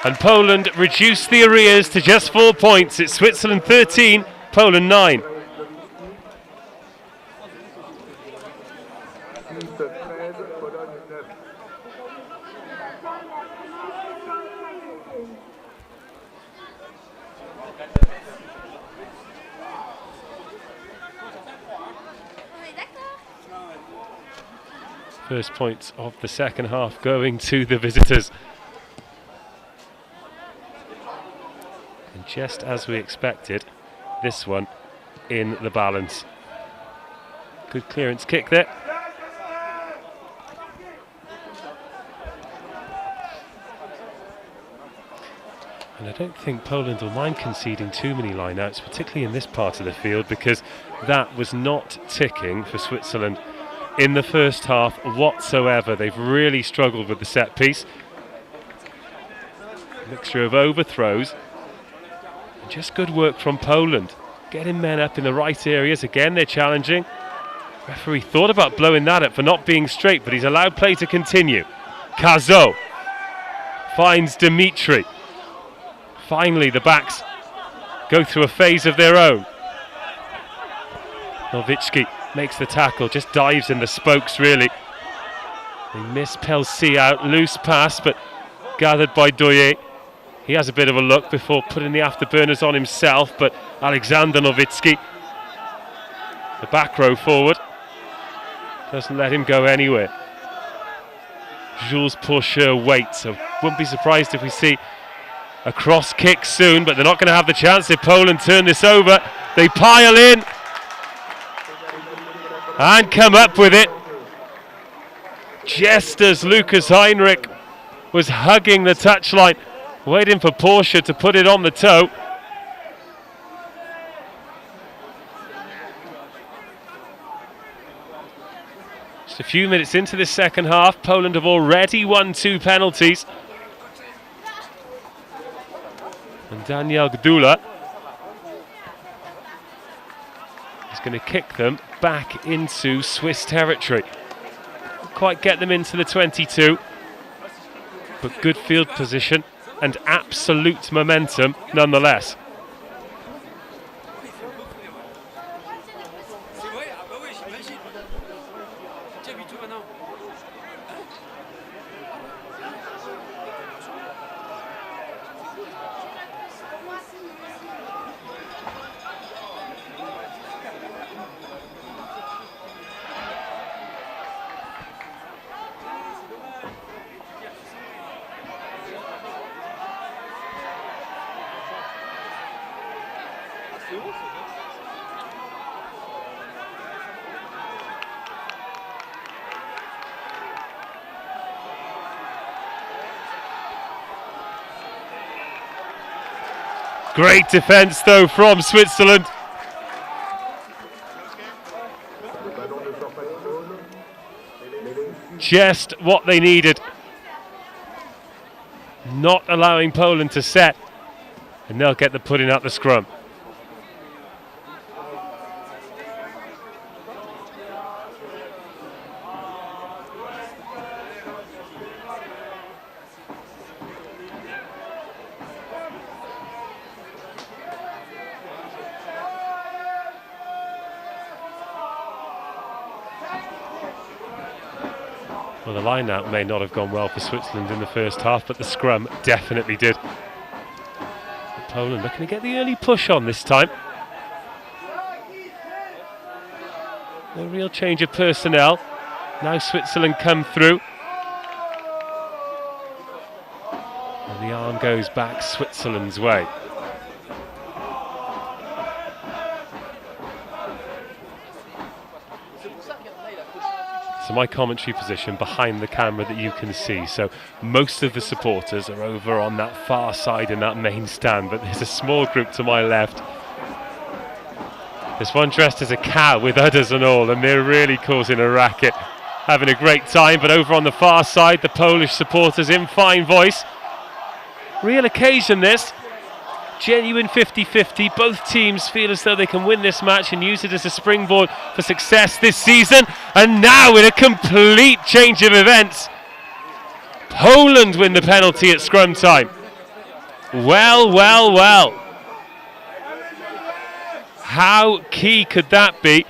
And Poland reduced the arrears to just 4 points. It's Switzerland 13, Poland 9. 6-13, Pologne 9. First points of the second half going to the visitors. And just as we expected, this one in the balance. Good clearance kick there. And I don't think Poland will mind conceding too many lineouts, particularly in this part of the field, because that was not ticking for Switzerland in the first half whatsoever. They've really struggled with the set piece. Mixture of overthrows and just good work from Poland, getting men up in the right areas. Again, they're challenging. Referee thought about blowing that up for not being straight, but he's allowed play to continue. Kazo finds Dimitri. Finally, the backs go through a phase of their own. Nowitzki makes the tackle, just dives in the spokes really. They miss Pelsi out, loose pass, but gathered by Doye. He has a bit of a look before putting the afterburners on himself, but Alexander Nowitzki, the back row forward, doesn't let him go anywhere. Jules Pourcheur waits, so wouldn't be surprised if we see a cross kick soon, but they're not going to have the chance if Poland turn this over. They pile in and come up with it. Just as Lucas Heinrich was hugging the touchline, waiting for Porsche to put it on the toe. Just a few minutes into this second half, Poland have already won 2 penalties. And Daniel Gdula is going to kick them back into Swiss territory. Can't quite get them into the 22, but good field position and absolute momentum nonetheless. Great defence though from Switzerland. Just what they needed. Not allowing Poland to set, and they'll get the pudding out the scrum. Well, the line-out may not have gone well for Switzerland in the first half, but the scrum definitely did. But Poland looking to get the early push on this time. No real change of personnel. Now Switzerland come through. And the arm goes back Switzerland's way. So my commentary position behind the camera that you can see. So most of the supporters are over on that far side in that main stand, but there's a small group to my left. There's one dressed as a cow with udders and all, and they're really causing a racket, having a great time. But over on the far side, the Polish supporters in fine voice. Real occasion this. Genuine 50-50. Both teams feel as though they can win this match and use it as a springboard for success this season. And now in a complete change of events, Poland win the penalty at scrum time. Well, well, well. How key could that be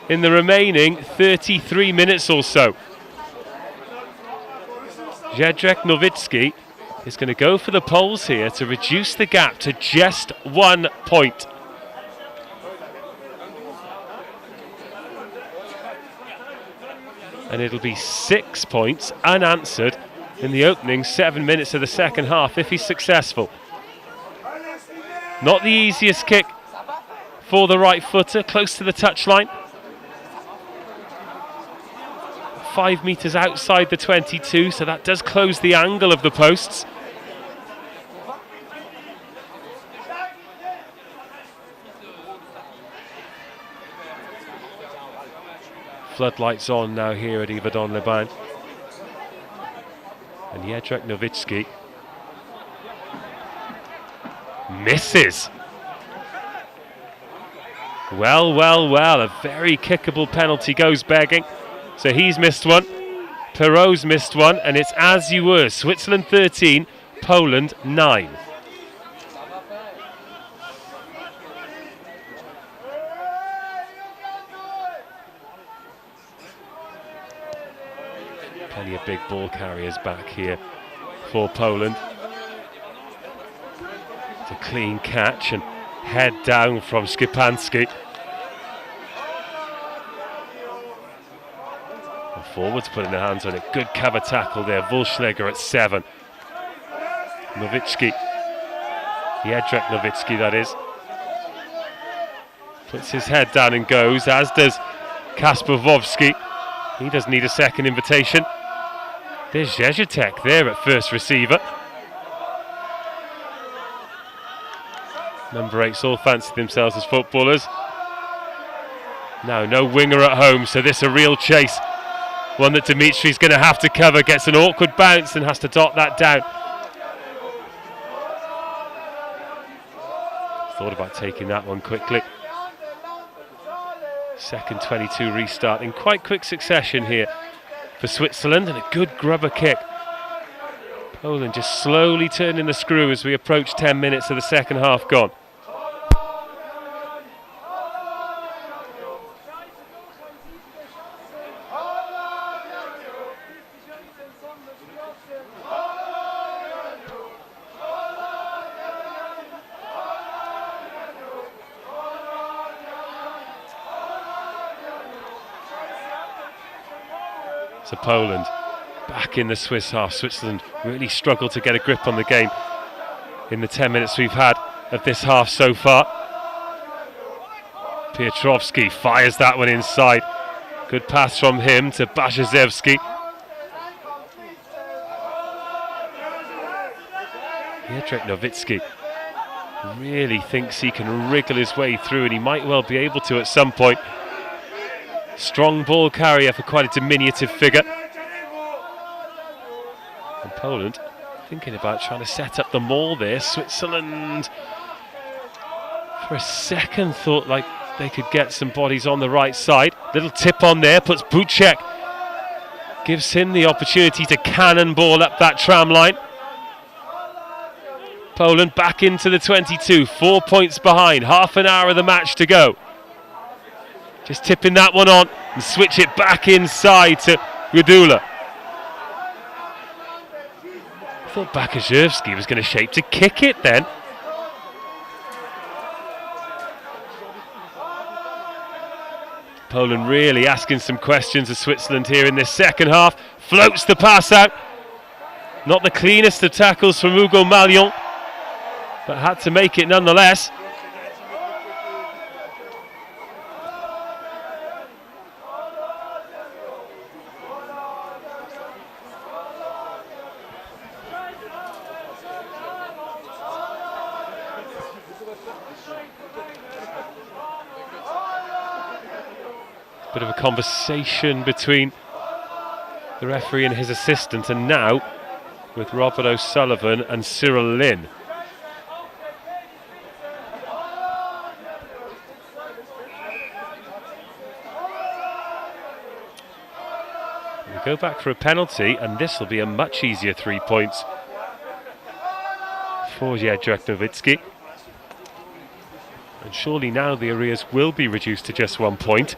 in the remaining 33 minutes or so? Jedrzej Nowitzki is going to go for the poles here to reduce the gap to just 1 point. And it'll be 6 points unanswered in the opening 7 minutes of the second half if he's successful. Not the easiest kick for the right footer, close to the touchline. 5 metres outside the 22, so that does close the angle of the posts. Floodlights on now here at Yverdon-les-Bains. And Jedrzej Nowitzki misses. Well, well, well, a very kickable penalty goes begging. So he's missed one, Perrault's missed one, and it's as you were. Switzerland 13, Poland 9. Plenty of big ball carriers back here for Poland. It's a clean catch and head down from Skipanski. Forwards putting their hands on it. Good cover tackle there. Wolschläger at 7. Nowitzki. Jedrzej Nowitzki, that is. Puts his head down and goes, as does Kasper Wowski. He doesn't need a second invitation. There's Jezitek there at first receiver. Number 8's all fancy themselves as footballers. Now, no winger at home, so this a real chase. One that Dimitri's going to have to cover, gets an awkward bounce and has to dot that down. Thought about taking that one quickly. Second 22 restart in quite quick succession here for Switzerland, and a good grubber kick. Poland just slowly turning the screw as we approach 10 minutes of the second half gone. So Poland back in the Swiss half. Switzerland really struggled to get a grip on the game in the 10 minutes we've had of this half so far. Piotrowski fires that one inside. Good pass from him to Bajazewski. Jedrzej Nowitzki really thinks he can wriggle his way through, and he might well be able to at some point. Strong ball carrier for quite a diminutive figure. And Poland thinking about trying to set up the maul there. Switzerland, for a second, thought like they could get some bodies on the right side. Little tip on there, puts Bucek, gives him the opportunity to cannonball up that tram line. Poland back into the 22, 4 points behind, half an hour of the match to go. Just tipping that one on and switch it back inside to Radula. I thought Bajazewski was going to shape to kick it then. Poland really asking some questions of Switzerland here in this second half. Floats the pass out. Not the cleanest of tackles from Hugo Mallion, but had to make it nonetheless. Bit of a conversation between the referee and his assistant, and now with Robert O'Sullivan and Cyril Lynn. We go back for a penalty, and this will be a much easier 3 points for Jędrzej Nowicki. And surely now the arrears will be reduced to just 1 point.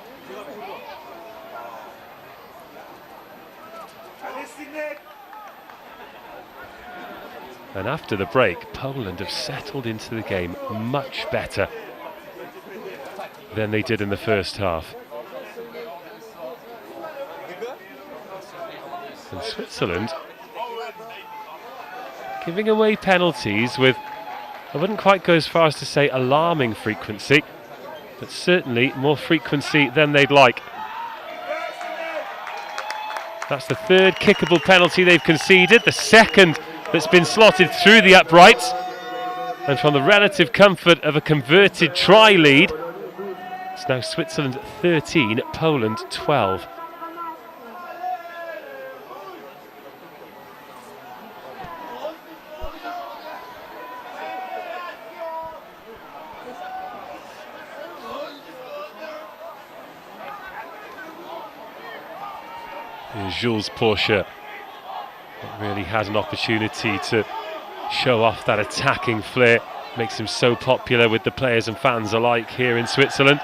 And after the break, Poland have settled into the game much better than they did in the first half. And Switzerland giving away penalties with, I wouldn't quite go as far as to say alarming frequency, but certainly more frequency than they'd like. That's the third kickable penalty they've conceded, the second that's been slotted through the uprights, and from the relative comfort of a converted try lead, it's now Switzerland 13, Poland 12. Here's Jules Porsche. Really had an opportunity to show off that attacking flair. Makes him so popular with the players and fans alike here in Switzerland.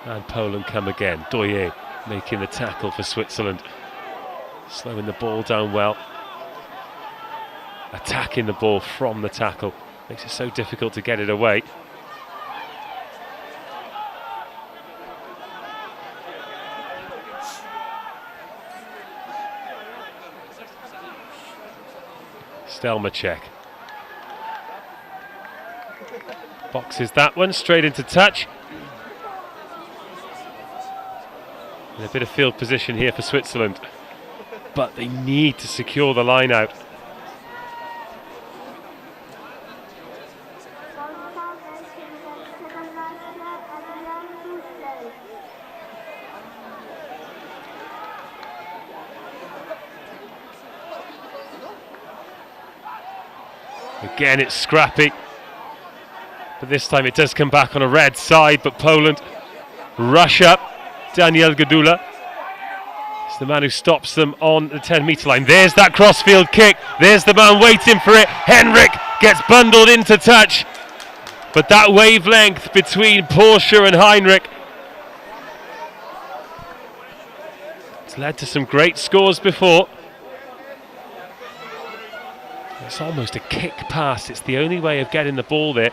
And Poland come again. Doye making the tackle for Switzerland. Slowing the ball down well. Attacking the ball from the tackle. Makes it so difficult to get it away. Stelmacek boxes that one straight into touch. And a bit of field position here for Switzerland, but they need to secure the line out. Again, it's scrappy, but this time it does come back on a red side, but Poland rush up. Daniel Gadula is the man who stops them on the 10-metre line. There's that crossfield kick. There's the man waiting for it. Henrik gets bundled into touch, but that wavelength between Porsche and Heinrich, it's led to some great scores before. It's almost a kick pass. It's the only way of getting the ball there.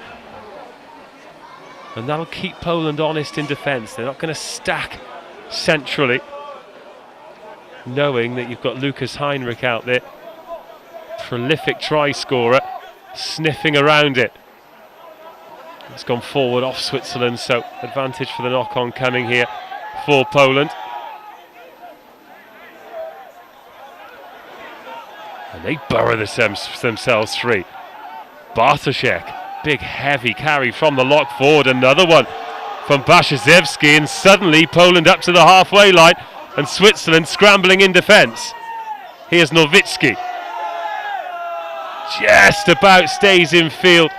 And that'll keep Poland honest in defence. They're not going to stack centrally, knowing that you've got Lukas Heinrich out there, prolific try scorer, sniffing around it. It's gone forward off Switzerland, so advantage for the knock-on coming here for Poland. And they burrow themselves free. Bartoszek, big heavy carry from the lock forward. Another one from Baszczewski, and suddenly Poland up to the halfway line and Switzerland scrambling in defence. Here's Nowicki. Just about stays in field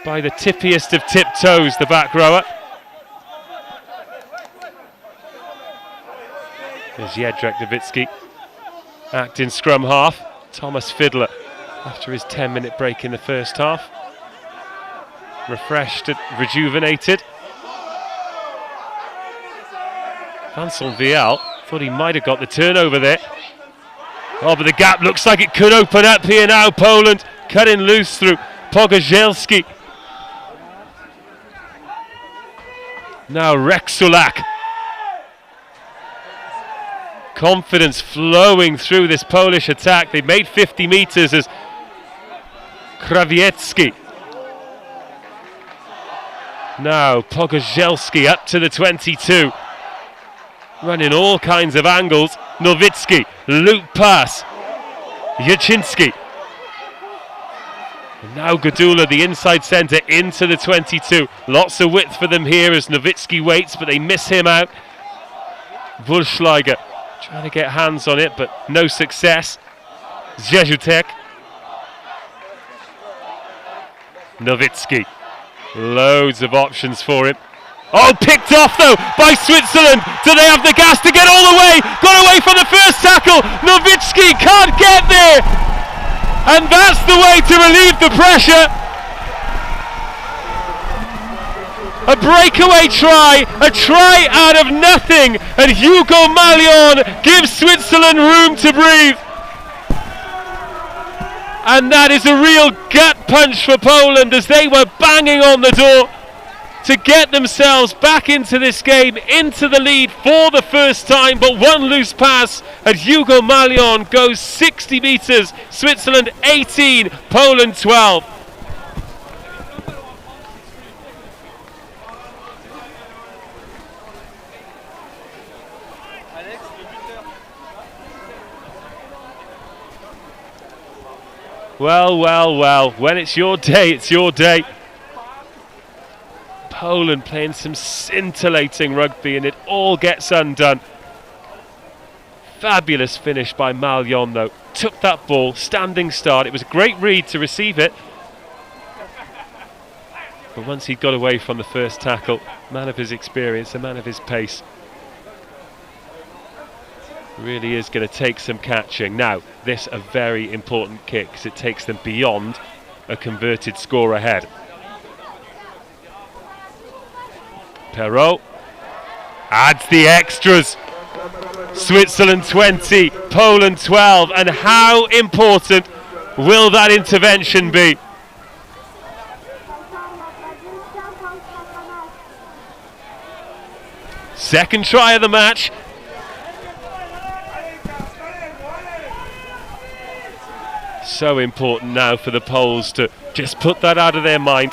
by the tippiest of tiptoes, the back rower. There's Jędrzej Nowicki. Acting scrum half, Thomas Fiedler, after his 10-minute break in the first half. Refreshed and rejuvenated. Vincent Vial thought he might have got the turnover there. Oh, but the gap looks like it could open up here now. Poland cutting loose through Pogozelski. Now Reksulak. Confidence flowing through this Polish attack. They made 50 metres as Krawiecki. Now Pogozelski up to the 22. Running all kinds of angles. Nowicki, loop pass. Jaczynski. And now Gadula, the inside centre, into the 22. Lots of width for them here as Nowicki waits, but they miss him out. Wulschlager trying to get hands on it, but no success. Zjezutek. Nowicki. Loads of options for him. Oh, picked off though by Switzerland. Do they have the gas to get all the way? Got away from the first tackle. Nowitzki can't get there. And that's the way to relieve the pressure. A breakaway try, a try out of nothing, and Hugo Mallion gives Switzerland room to breathe. And that is a real gut punch for Poland as they were banging on the door to get themselves back into this game, into the lead for the first time. But one loose pass and Hugo Mallion goes 60 metres. Switzerland 18, Poland 12. Well, well, well, when it's your day, it's your day. Poland playing some scintillating rugby and it all gets undone. Fabulous finish by Mallion though. Took that ball, standing start. It was a great read to receive it. But once he'd got away from the first tackle, man of his experience, a man of his pace, really is going to take some catching. Now, this a very important kick because it takes them beyond a converted score ahead. Perrault adds the extras. Switzerland 20, Poland 12, and how important will that intervention be? Second try of the match. So important now for the Poles to just put that out of their mind.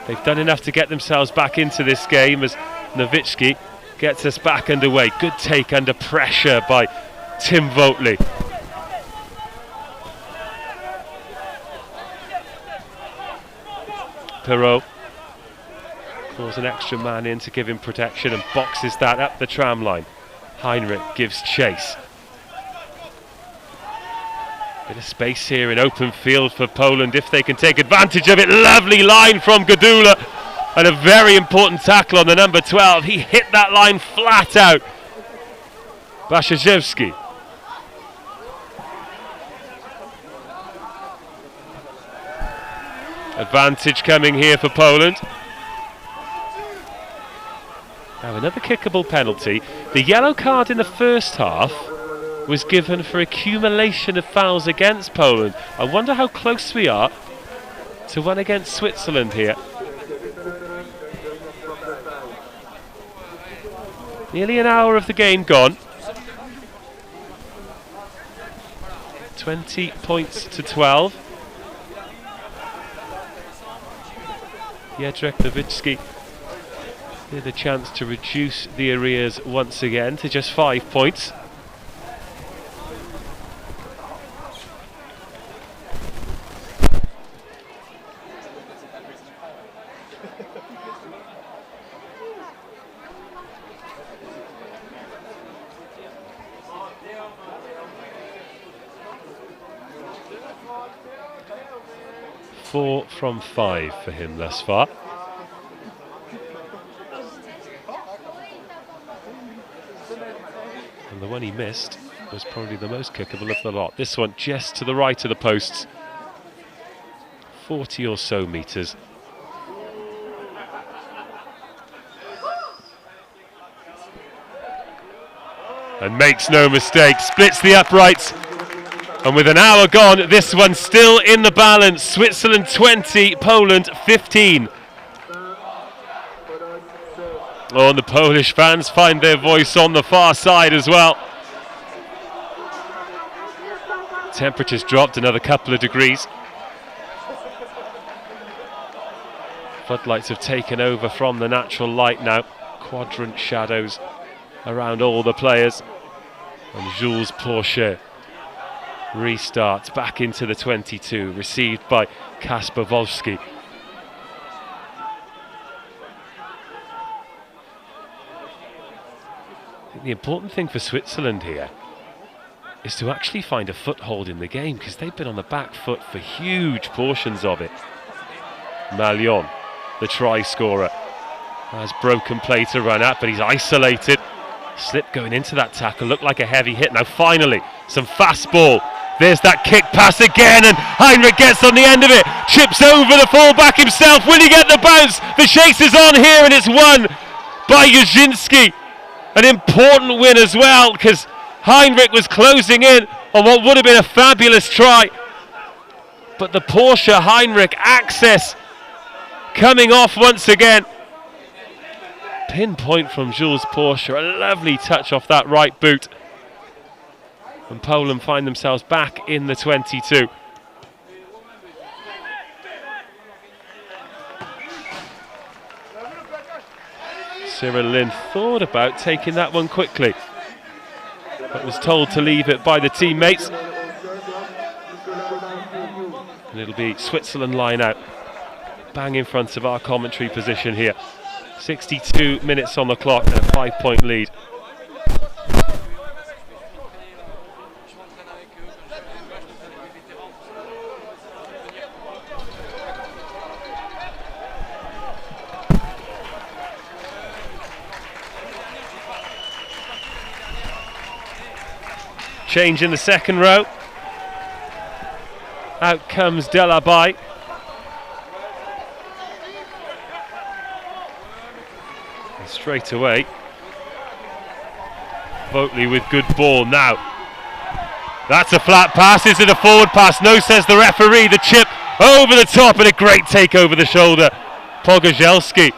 They've done enough to get themselves back into this game as Nowitzki gets us back underway. Good take under pressure by Tim Votley. Perrault calls an extra man in to give him protection and boxes that up the tram line. Heinrich gives chase. Bit of space here in open field for Poland if they can take advantage of it. Lovely line from Gadula and a very important tackle on the number 12. He hit that line flat out. Bashajewski. Advantage coming here for Poland. Now another kickable penalty. The yellow card in the first half was given for accumulation of fouls against Poland. I wonder how close we are to one against Switzerland here. Nearly an hour of the game gone. 20 points to 12. Jedrzej Nowitzki with a chance to reduce the arrears once again to just 5 points. Four from 5 for him thus far. And the one he missed was probably the most kickable of the lot. This one just to the right of the posts. 40 or so metres. And makes no mistake, splits the uprights. And with an hour gone, this one's still in the balance. Switzerland 20, Poland 15. Oh, and the Polish fans find their voice on the far side as well. Temperatures dropped another couple of degrees. Floodlights have taken over from the natural light now. Quadrant shadows around all the players. And Jules Porcher restarts back into the 22, received by Kasper Wolski. I think the important thing for Switzerland here is to actually find a foothold in the game because they've been on the back foot for huge portions of it. Mallion, the try scorer. Has broken play to run at, but he's isolated. Slip going into that tackle, looked like a heavy hit. Now finally, some fastball. There's that kick pass again, and Heinrich gets on the end of it. Chips over the fullback himself. Will he get the bounce? The chase is on here, and it's won by Jasinski. An important win as well, because Heinrich was closing in on what would have been a fabulous try. But the Porsche Heinrich access coming off once again. Pinpoint from Jules Porsche, a lovely touch off that right boot. And Poland find themselves back in the 22. Cyril Lynn thought about taking that one quickly, but was told to leave it by the teammates. And it'll be Switzerland line out, bang in front of our commentary position here. 62 minutes on the clock and a 5-point lead. Change in the second row. Out comes Delaby. Straight away, Votley with good ball now. That's a flat pass. Is it a forward pass? No, says the referee. The chip over the top and a great take over the shoulder. Pogozelski.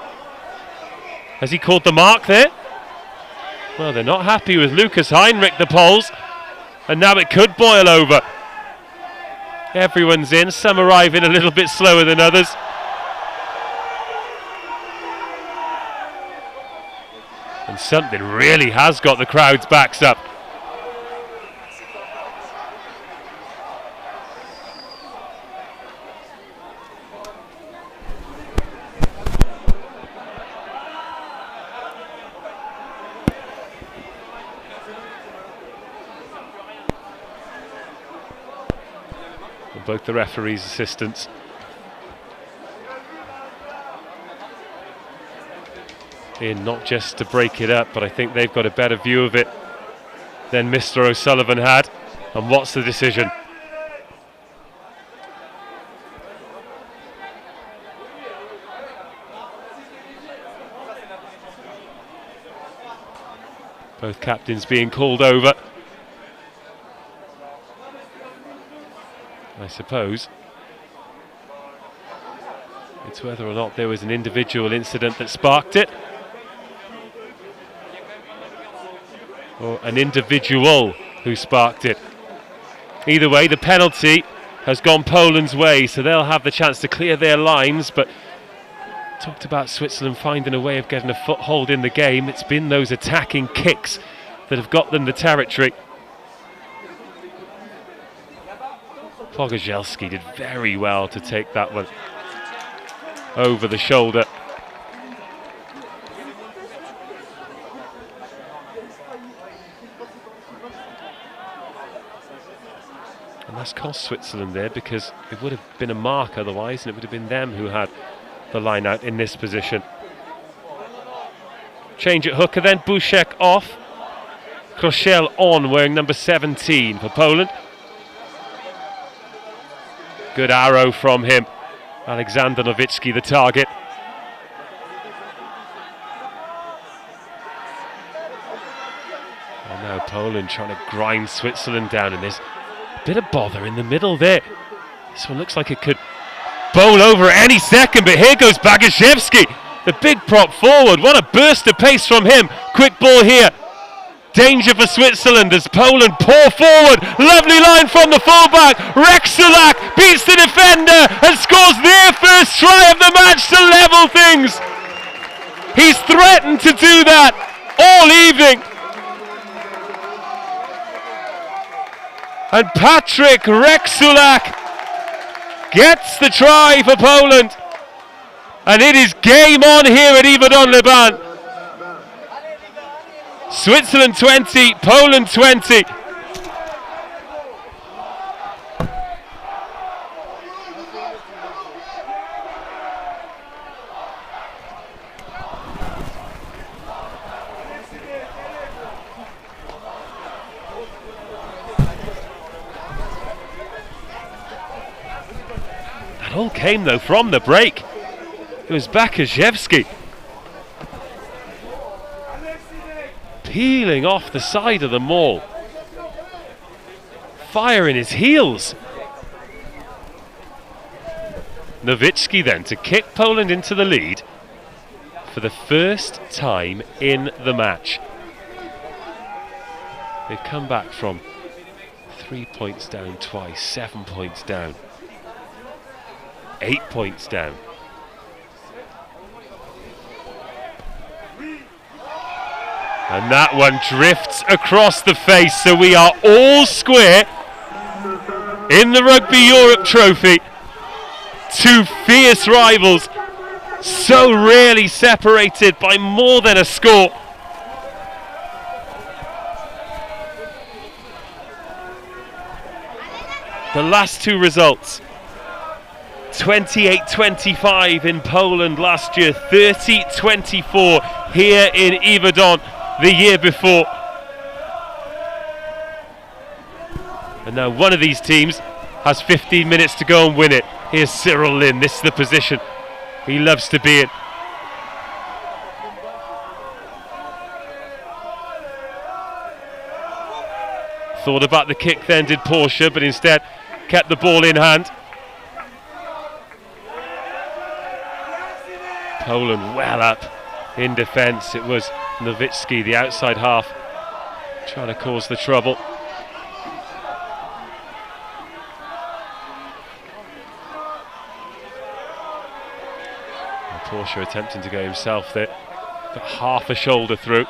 Has he called the mark there? Well, they're not happy with Lucas Heinrich, the Poles, and now it could boil over. Everyone's in, some arriving a little bit slower than others. And something really has got the crowd's backs up. And both the referees' assistants. In not just to break it up, but I think they've got a better view of it than Mr. O'Sullivan had. And what's the decision? Both captains being called over. I suppose it's whether or not there was an individual incident that sparked it, or an individual who sparked it. Either way, the penalty has gone Poland's way, so they'll have the chance to clear their lines. But talked about Switzerland finding a way of getting a foothold in the game. It's been those attacking kicks that have got them the territory. Pogozelski did very well to take that one over the shoulder. And that's cost Switzerland there, because it would have been a mark otherwise, and it would have been them who had the line out in this position. Change at hooker then, Buszek off. Kroschel on, wearing number 17 for Poland. Good arrow from him. Alexander Nowicki the target. And now Poland trying to grind Switzerland down, and there's a bit of bother in the middle there. This one looks like it could bowl over at any second, but here goes Bagashevsky, the big prop forward. What a burst of pace from him. Quick ball here. Danger for Switzerland as Poland pour forward. Lovely line from the fullback. Rexulak beats the defender and scores their first try of the match to level things. He's threatened to do that all evening. And Patrick Rexulak gets the try for Poland. And it is game on here at Yverdon Liban. Switzerland 20, Poland 20. That all came though from the break. It was Bakashevsky peeling off the side of the maul, firing his heels. Nowitzki then to kick Poland into the lead for the first time in the match. They've come back from 3 points down twice, 7 points down, 8 points down. And that one drifts across the face, so we are all square in the Rugby Europe Trophy. Two fierce rivals, so rarely separated by more than a score. The last two results, 28-25 in Poland last year, 30-24 here in Ibadan the year before. And now one of these teams has 15 minutes to go and win it. Here's Cyril Lynn, this is the position he loves to be in. Thought about the kick then, did Porsche, but instead kept the ball in hand. Poland well up in defence. It was Nowitzki, the outside half, trying to cause the trouble. And Porsche attempting to go himself there, got half a shoulder through.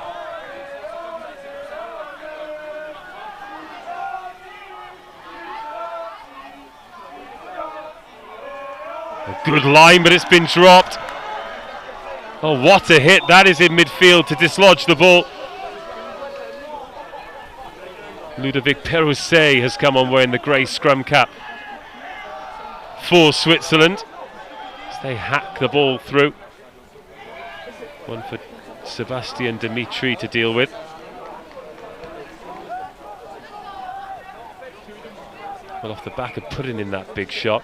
A good line, but it's been dropped. Oh, what a hit that is in midfield to dislodge the ball. Ludovic Perrousset has come on wearing the grey scrum cap for Switzerland as they hack the ball through. One for Sebastian Dimitri to deal with. Well, off the back of putting in that big shot,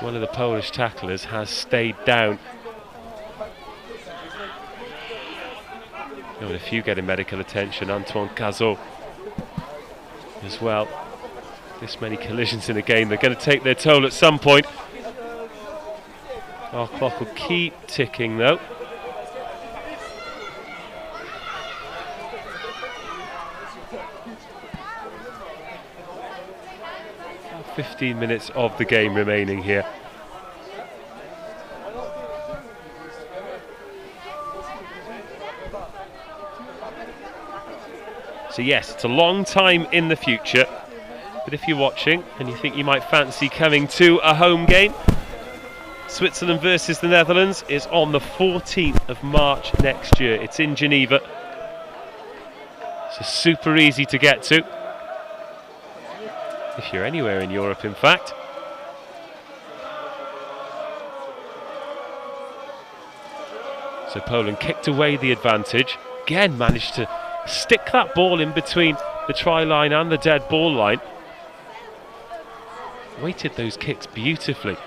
one of the Polish tacklers has stayed down. And a few getting medical attention, Antoine Cazot as well. This many collisions in a game, they're going to take their toll at some point. Our clock will keep ticking though. About 15 minutes of the game remaining here. So yes, it's a long time in the future, but if you're watching and you think you might fancy coming to a home game, Switzerland versus the Netherlands is on the 14th of March next year. It's in Geneva. So super easy to get to, if you're anywhere in Europe in fact. So Poland kicked away the advantage, again managed to stick that ball in between the try line and the dead ball line. Weighted those kicks beautifully.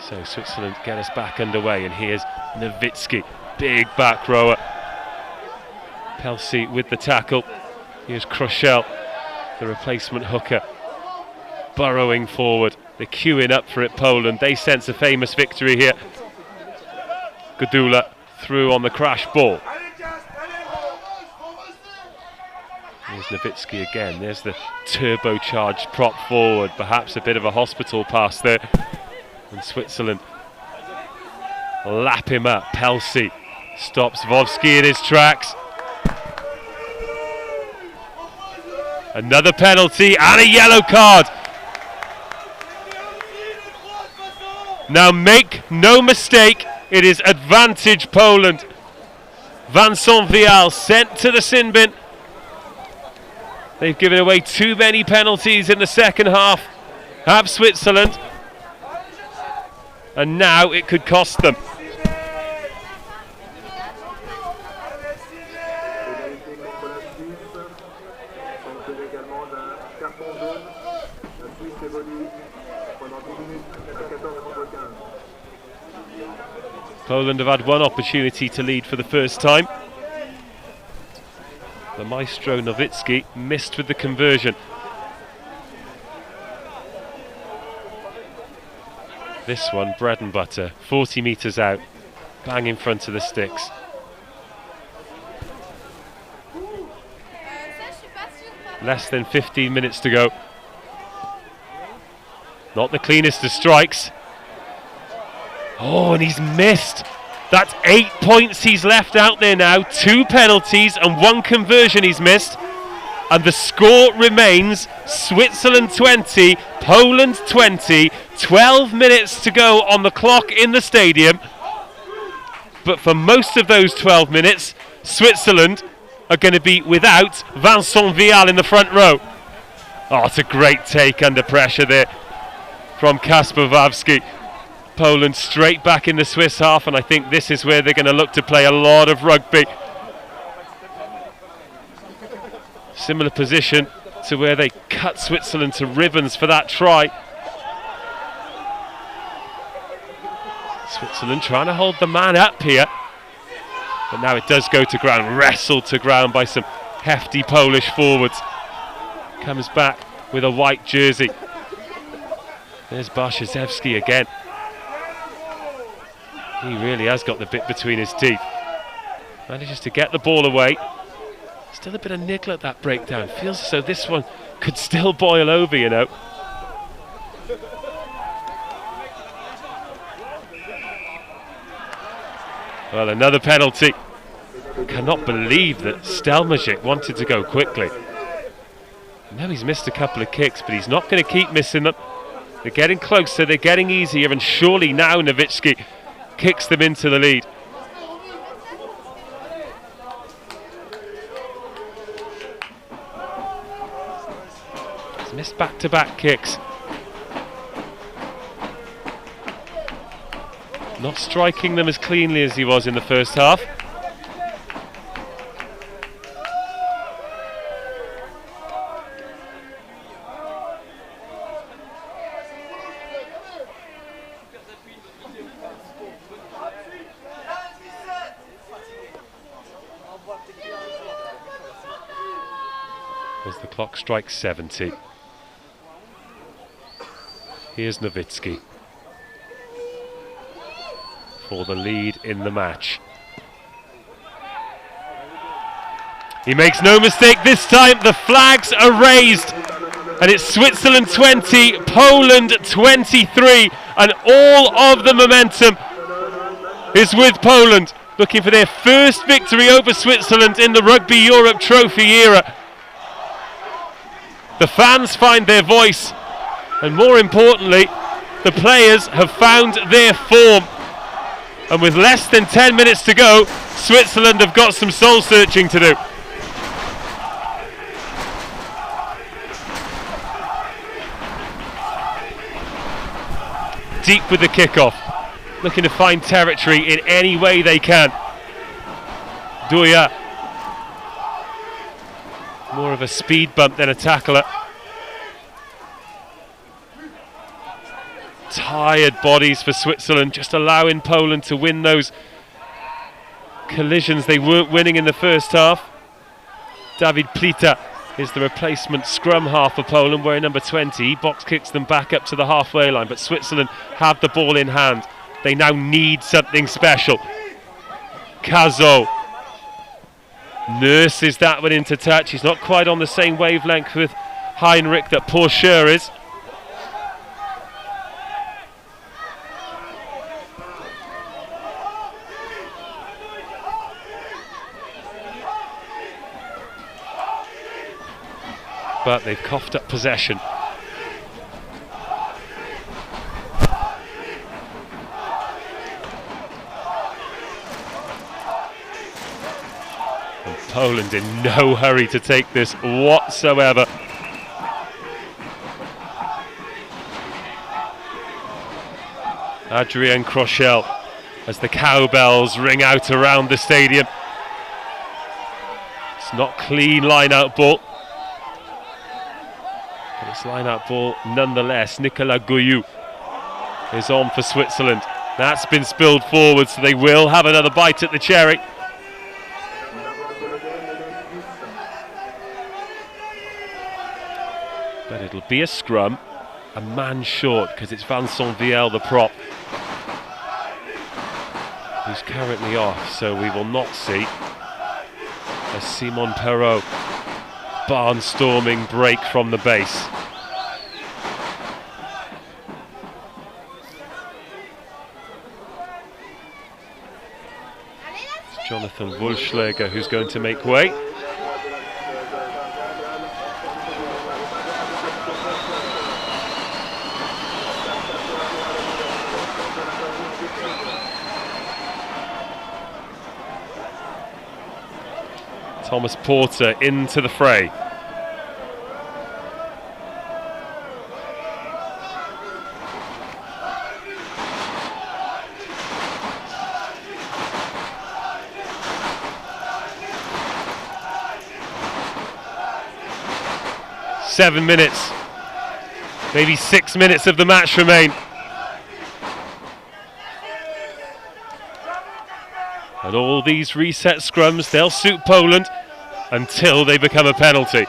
So Switzerland get us back underway, and here's Nowitzki, big back rower. Pelsi with the tackle. Here's Kroschel, the replacement hooker, burrowing forward. They're queuing up for it, Poland. They sense a famous victory here. Godula through on the crash ball. There's Nowitzki again. There's the turbocharged prop forward. Perhaps a bit of a hospital pass there. And Switzerland lap him up. Pelsi stops Vovsky in his tracks. Another penalty and a yellow card. Now make no mistake, it is advantage Poland. Vincent Vial sent to the sin bin. They've given away too many penalties in the second half. Have Switzerland. And now it could cost them. pendant 10 minutes, numéro 14 et numéro 15. Poland have had one opportunity to lead for the first time. The maestro Nowicki missed with the conversion. This one, bread and butter, 40 metres out, bang in front of the sticks. Less than 15 minutes to go. Not the cleanest of strikes. Oh, and he's missed. That's 8 points he's left out there now. 2 penalties and 1 conversion he's missed. And the score remains Switzerland 20, Poland 20. 12 minutes to go on the clock in the stadium. But for most of those 12 minutes, Switzerland are going to be without Vincent Vial in the front row. Oh, it's a great take under pressure there from Kasper Wawski. Poland straight back in the Swiss half, and I think this is where they're going to look to play a lot of rugby. Similar position to where they cut Switzerland to ribbons for that try. Switzerland trying to hold the man up here. But now it does go to ground, wrestled to ground by some hefty Polish forwards. Comes back with a white jersey. There's Barszczewski again. He really has got the bit between his teeth. Manages to get the ball away. Still a bit of niggle at that breakdown. Feels as though this one could still boil over, you know. Well, another penalty. Cannot believe that Stelmajic wanted to go quickly. Now he's missed a couple of kicks, but he's not going to keep missing them. They're getting closer, they're getting easier, and surely now Nowicki kicks them into the lead. He's missed back-to-back kicks. Not striking them as cleanly as he was in the first half. As the clock strikes 70. Here's Nowicki for the lead in the match. He makes no mistake this time, the flags are raised and it's Switzerland 20, Poland 23, and all of the momentum is with Poland, looking for their first victory over Switzerland in the Rugby Europe Trophy era. The fans find their voice, and more importantly, the players have found their form. And with less than 10 minutes to go, Switzerland have got some soul searching to do. Deep with the kickoff, looking to find territory in any way they can. Duya, more of a speed bump than a tackler. Tired bodies for Switzerland, just allowing Poland to win those collisions they weren't winning in the first half. David Plita is the replacement scrum half for Poland, wearing number 20. He box kicks them back up to the halfway line, but Switzerland have the ball in hand. They now need something special. Kazo nurses that one into touch. He's not quite on the same wavelength with Heinrich that Pourcheur is. But they've coughed up possession. And Poland in no hurry to take this whatsoever. Adrien Crochel as the cowbells ring out around the stadium. It's not clean line-out ball. It's line-out ball nonetheless. Nicolas Goyou is on for Switzerland. That's been spilled forward, so they will have another bite at the cherry. But it'll be a scrum, a man short, because it's Vincent Viel, the prop, who's currently off, so we will not see a Simon Perrault barnstorming break from the base. Jonathan Wohlschläger who's going to make way. Thomas Porter into the fray. Seven minutes, maybe 6 minutes of the match remain. And all these reset scrums, they'll suit Poland until they become a penalty.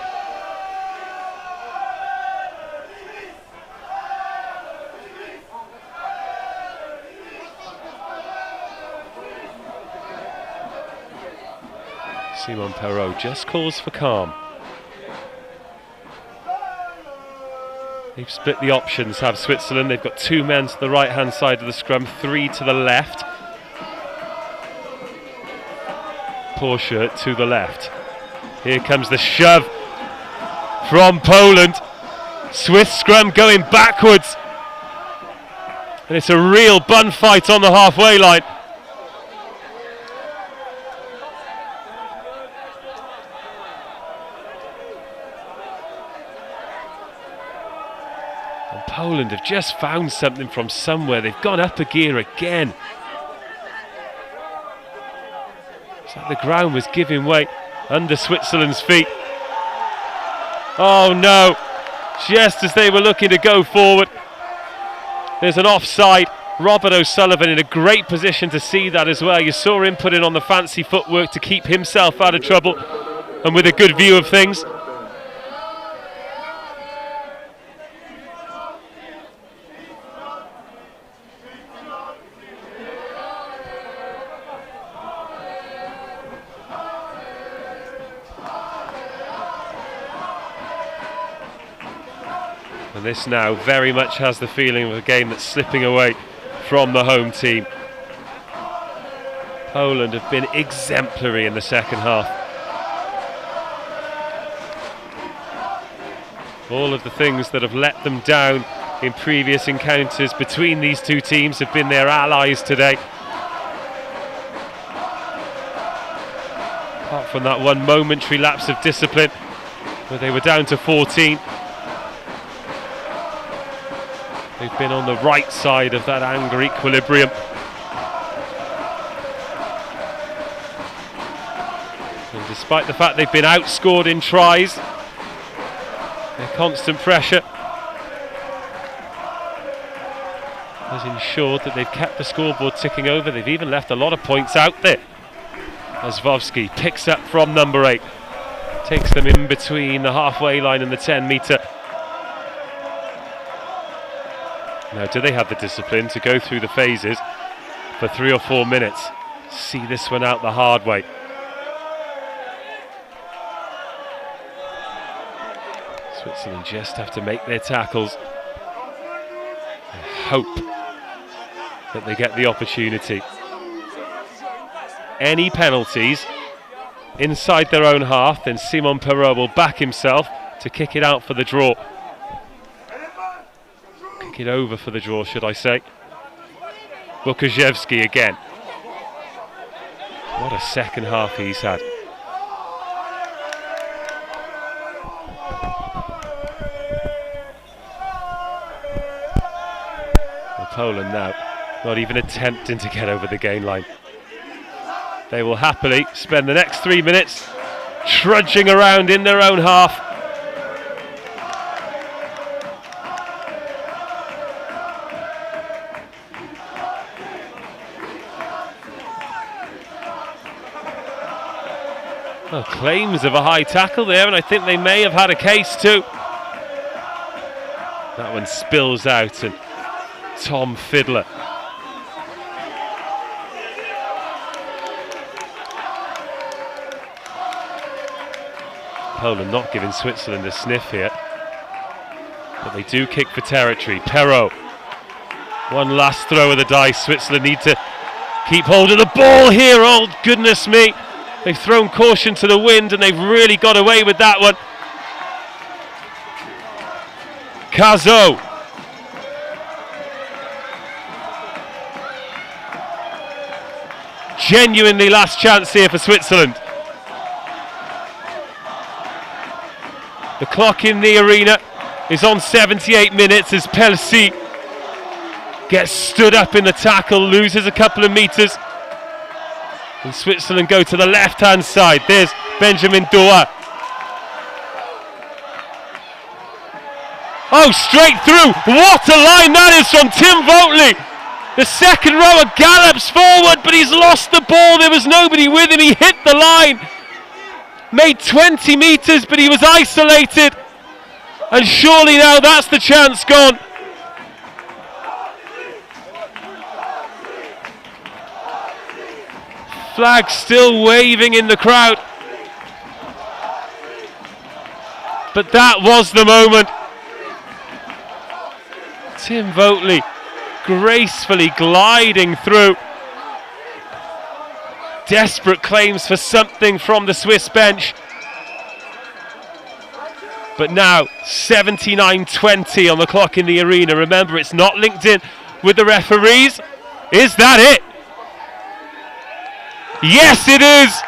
Simon Perrault just calls for calm. They've split the options, have Switzerland. They've got 2 men to the right-hand side of the scrum, 3 to the left. Porsche to the left. Here comes the shove from Poland. Swiss scrum going backwards. And it's a real bun fight on the halfway line. And Poland have just found something from somewhere. They've gone up a gear again. It's like the ground was giving way under Switzerland's feet. Oh no, just as they were looking to go forward, there's an offside. Robert O'Sullivan in a great position to see that as well. You saw him put in on the fancy footwork to keep himself out of trouble and with a good view of things. And this now very much has the feeling of a game that's slipping away from the home team. Poland have been exemplary in the second half. All of the things that have let them down in previous encounters between these two teams have been their allies today. Apart from that one momentary lapse of discipline where they were down to 14. They've been on the right side of that anger equilibrium. And despite the fact they've been outscored in tries, their constant pressure has ensured that they've kept the scoreboard ticking over. They've even left a lot of points out there. As Vovsky picks up from number 8, takes them in between the halfway line and the 10-metre. Now, do they have the discipline to go through the phases for 3 or 4 minutes? See this one out the hard way. Switzerland just have to make their tackles and hope that they get the opportunity. Any penalties inside their own half, then Simon Perrault will back himself to kick it out for the draw. Kick it over for the draw, should I say. Bukajewski again. What a second half he's had. Well, Poland now not even attempting to get over the gain line. They will happily spend the next 3 minutes trudging around in their own half. Well, claims of a high tackle there, and I think they may have had a case too. That one spills out, and Tom Fiddler. Poland not giving Switzerland a sniff here, but they do kick for territory. Perrault, one last throw of the dice. Switzerland need to keep hold of the ball here. Oh goodness me, they've thrown caution to the wind and they've really got away with that one. Cazot, genuinely last chance here for Switzerland. The clock in the arena is on 78 minutes as Pelsi gets stood up in the tackle, loses a couple of metres. And Switzerland go to the left-hand side. There's Benjamin Doa. Oh, straight through. What a line that is from Tim Votley. The second rower gallops forward, but he's lost the ball. There was nobody with him. He hit the line. Made 20 metres, but he was isolated. And surely now that's the chance gone. Flag still waving in the crowd. But that was the moment. Tim Votley gracefully gliding through. Desperate claims for something from the Swiss bench. But now 79:20 on the clock in the arena. Remember, it's not linked in with the referees. Is that it? Yes, it is.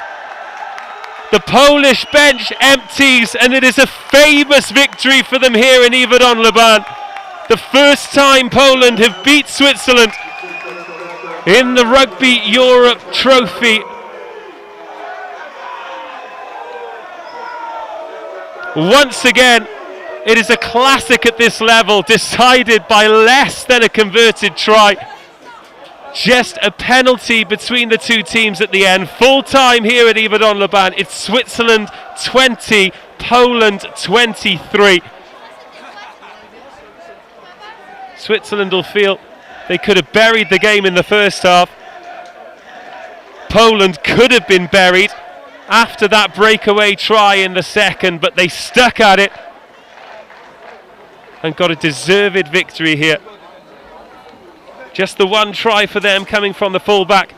The Polish bench empties, and it is a famous victory for them here in Yverdon-les-Bains. The first time Poland have beat Switzerland in the Rugby Europe Trophy. Once again, it is a classic at this level, decided by less than a converted try. Just a penalty between the two teams at the end. Full time here at Yverdon-les-Bains. It's Switzerland 20, Poland 23. Switzerland will feel they could have buried the game in the first half. Poland could have been buried after that breakaway try in the second, but they stuck at it and got a deserved victory here. Just the one try for them coming from the fullback,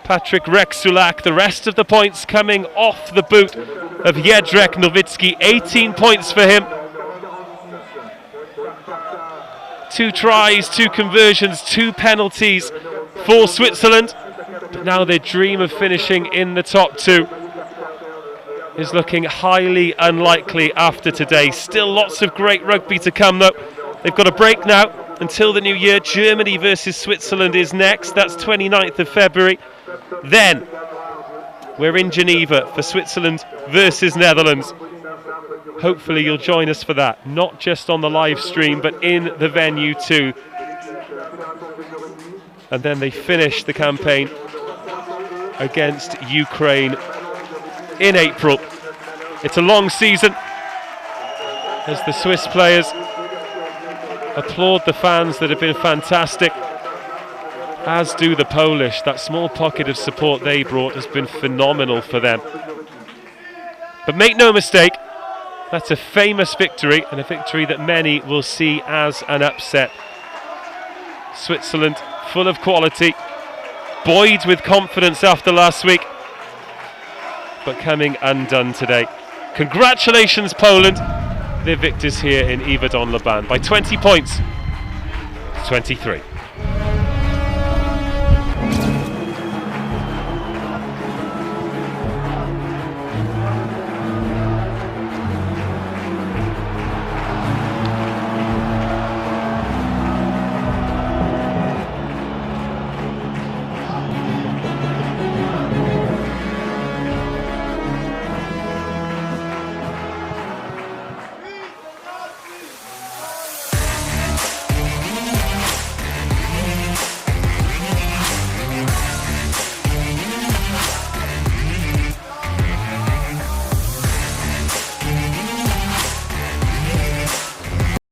Patrick Reksulak. The rest of the points coming off the boot of Jedrzej Nowicki. 18 points for him. 2 tries, 2 conversions, 2 penalties for Switzerland. But now their dream of finishing in the top 2 is looking highly unlikely after today. Still lots of great rugby to come though. They've got a break now until the new year. Germany versus Switzerland is next. That's 29th of February. Then we're in Geneva for Switzerland versus Netherlands. Hopefully you'll join us for that, not just on the live stream, but in the venue too. And then they finish the campaign against Ukraine in April. It's a long season as the Swiss players applaud the fans that have been fantastic, as do the Polish. That small pocket of support they brought has been phenomenal for them. But make no mistake, that's a famous victory, and a victory that many will see as an upset. Switzerland full of quality, buoyed with confidence after last week, but coming undone today. Congratulations Poland, they're victors here in Yverdon-les-Bains by 20 points to 23.